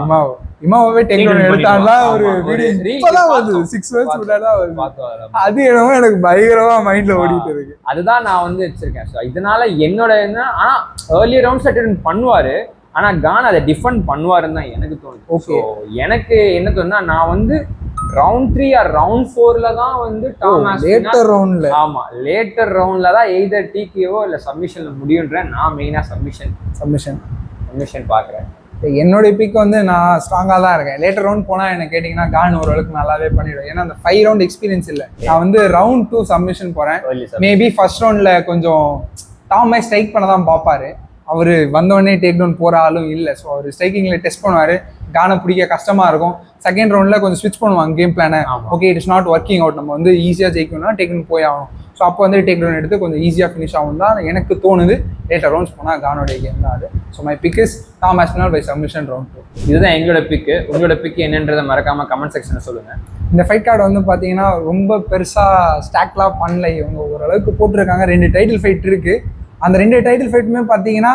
Speaker 2: இமாவோவே டேக் டவுன் எடுத்தாங்களா ஒரு வீடியோ இப்பதான் வந்து 6 months முன்னாடி வந்து அது என்னமோ எனக்கு பயங்கரமா மைண்ட்ல ஓடிட்டு இருக்கு.
Speaker 1: அதுதான் நான் வந்து வச்சிருக்கேன். ஸோ இதனால என்னோட என்ன ஆனா ஏர்லி ரவுண்ட்ஸ் அட்டெண்ட் பண்ணுவாரு. ஆனா கான் அதை டிஃபெண்ட் பண்ணுவாருன்னு தான் எனக்கு தோணுது. ஸோ எனக்கு என்ன தோணுன்னா நான் வந்து ரவுண்ட் 3 ஆர் ரவுண்ட் 4ல தான் வந்து டாம்
Speaker 2: லேட்டர் ரவுண்ட்ல
Speaker 1: லேட்டர் ரவுண்ட்ல தான் எய்தர் டிகேஓ இல்ல சப்மிஷன்ல முடியுன்ற நான் மெயினா சப்மிஷன் பாக்குறேன்.
Speaker 2: என்னோட பிக் வந்து நான் ஸ்ட்ராங்கா தான் இருக்கேன். லேட்டர் ரவுண்ட் போனா எனக்கு கேட்டீங்கன்னா கான் ஓரளவுக்கு நல்லாவே பண்ணிடுவேன். ஏன்னா அந்த 5 ரவுண்ட் எக்ஸ்பீரியன்ஸ் இல்லை. நான் வந்து ரவுண்ட் 2 சப்மிஷன் போறேன். மேபி ஃபர்ஸ்ட் ரவுண்ட்ல கொஞ்சம் டாமை ஸ்ட்ரைக் பண்ண தான் பார்ப்பாரு. அவரு வந்தோடனே டேக் டவுன் போற ஆளும் இல்லை. ஸோ அவர் ஸ்ட்ரைக்கிங்ல டெஸ்ட் பண்ணுவாரு. கானை பிடிக்க கஷ்டமா இருக்கும். செகண்ட் ரவுண்ட்ல கொஞ்சம் ஸ்விட்ச் பண்ணுவாங்க கேம் பிளானை. Okay it is not working out, நம்ம வந்து ஈஸியாக ஜெயிக்கணும்னா டேக் டவுன் போய் ஆகணும். ஸோ அப்போ வந்து டேக் டவுன் எடுத்து கொஞ்சம் ஈஸியாக ஃபினிஷ் ஆகும் தான் எனக்கு தோணுது. லேட்டர் ரவுண்ட்ஸ் போனால் கானோடைய கேம் தான் அது. So my pick is Tom Aspinall by submission round 2.
Speaker 1: இதுதான் எங்களோட பிக்கு. உங்களோட பிக் என்னன்றதை மறக்காம கமெண்ட் செக்ஷன்ல சொல்லுங்க.
Speaker 2: இந்த ஃபைட் கார்டு வந்து பார்த்தீங்கன்னா ரொம்ப பெருசா ஸ்டாக்லாம் பண்ணல. இவங்க ஓரளவுக்கு போட்டிருக்காங்க. 2 டைட்டில் ஃபைட் இருக்கு. அந்த 2 டைட்டில் ஃபைட்டுமே பார்த்தீங்கன்னா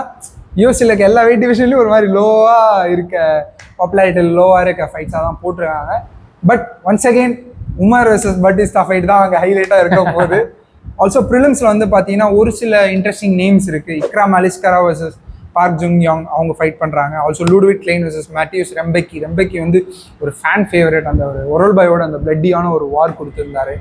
Speaker 2: யூஎஸ்ல இருக்க எல்லா வெயிட் டிவிஷன்லையும் ஒரு மாதிரி லோவா இருக்க பாப்புலாரிட்டி லோவா இருக்க ஃபைட்ஸாக தான் போட்டிருக்காங்க. But once again Umar versus Batista fight தான் அங்கே ஹைலைட்டாக இருக்க போகுது. ஆல்சோ ப்ரிலிம்ஸ்ல வந்து பார்த்தீங்கன்னா ஒரு சில இன்ட்ரெஸ்டிங் நேம்ஸ் இருக்கு. Ikram Aliskerov versus Park Jun Yong அவங்க ஃபைட் பண்ணுறாங்க. Also Ludovit Klein versus Mateusz Rebecki வந்து ஒரு ஃபேன் ஃபேவரட். அந்த ஒரு ஒரோல் பாயோட அந்த பிளட்டியான ஒரு வார் கொடுத்துருந்தாரு.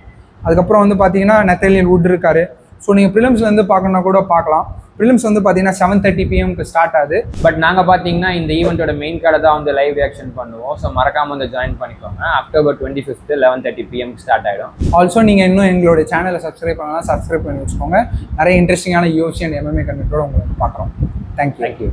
Speaker 2: அதுக்கப்புறம் வந்து பார்த்தீங்கன்னா நெத்தலியன் வுட் இருக்காரு. ஸோ நீங்கள் ப்ரிலிம்ஸ்லேருந்து பார்க்கணுன்னா கூட பார்க்கலாம். ப்ரிலிம்ஸ் வந்து பார்த்தீங்கன்னா 7:30 PM ஸ்டார்ட் ஆகுது.
Speaker 1: பட் நாங்கள் பார்த்தீங்கன்னா இந்த ஈவெண்ட்டோட மெயின் கார்டை தான் வந்து லைவ் ரியாக்ஷன் பண்ணுவோம். ஸோ மறக்காம வந்து ஜாயின் பண்ணிக்கோங்க. October 25th 11:30 PM ஸ்டார்ட் ஆகிடும்.
Speaker 2: ஆல்சோ நீங்கள் இன்னும் எங்களோட சேனலை சப்ஸ்கிரைப் பண்ணலாம், சப்ஸ்கிரைப் பண்ணி வச்சுக்கோங்க. நிறைய இன்ட்ரெஸ்டிங்கான UFC அண்ட் MMA கண்டென்ட்டோட உங்களுக்கு பார்க்குறோம். தேங்க்யூ.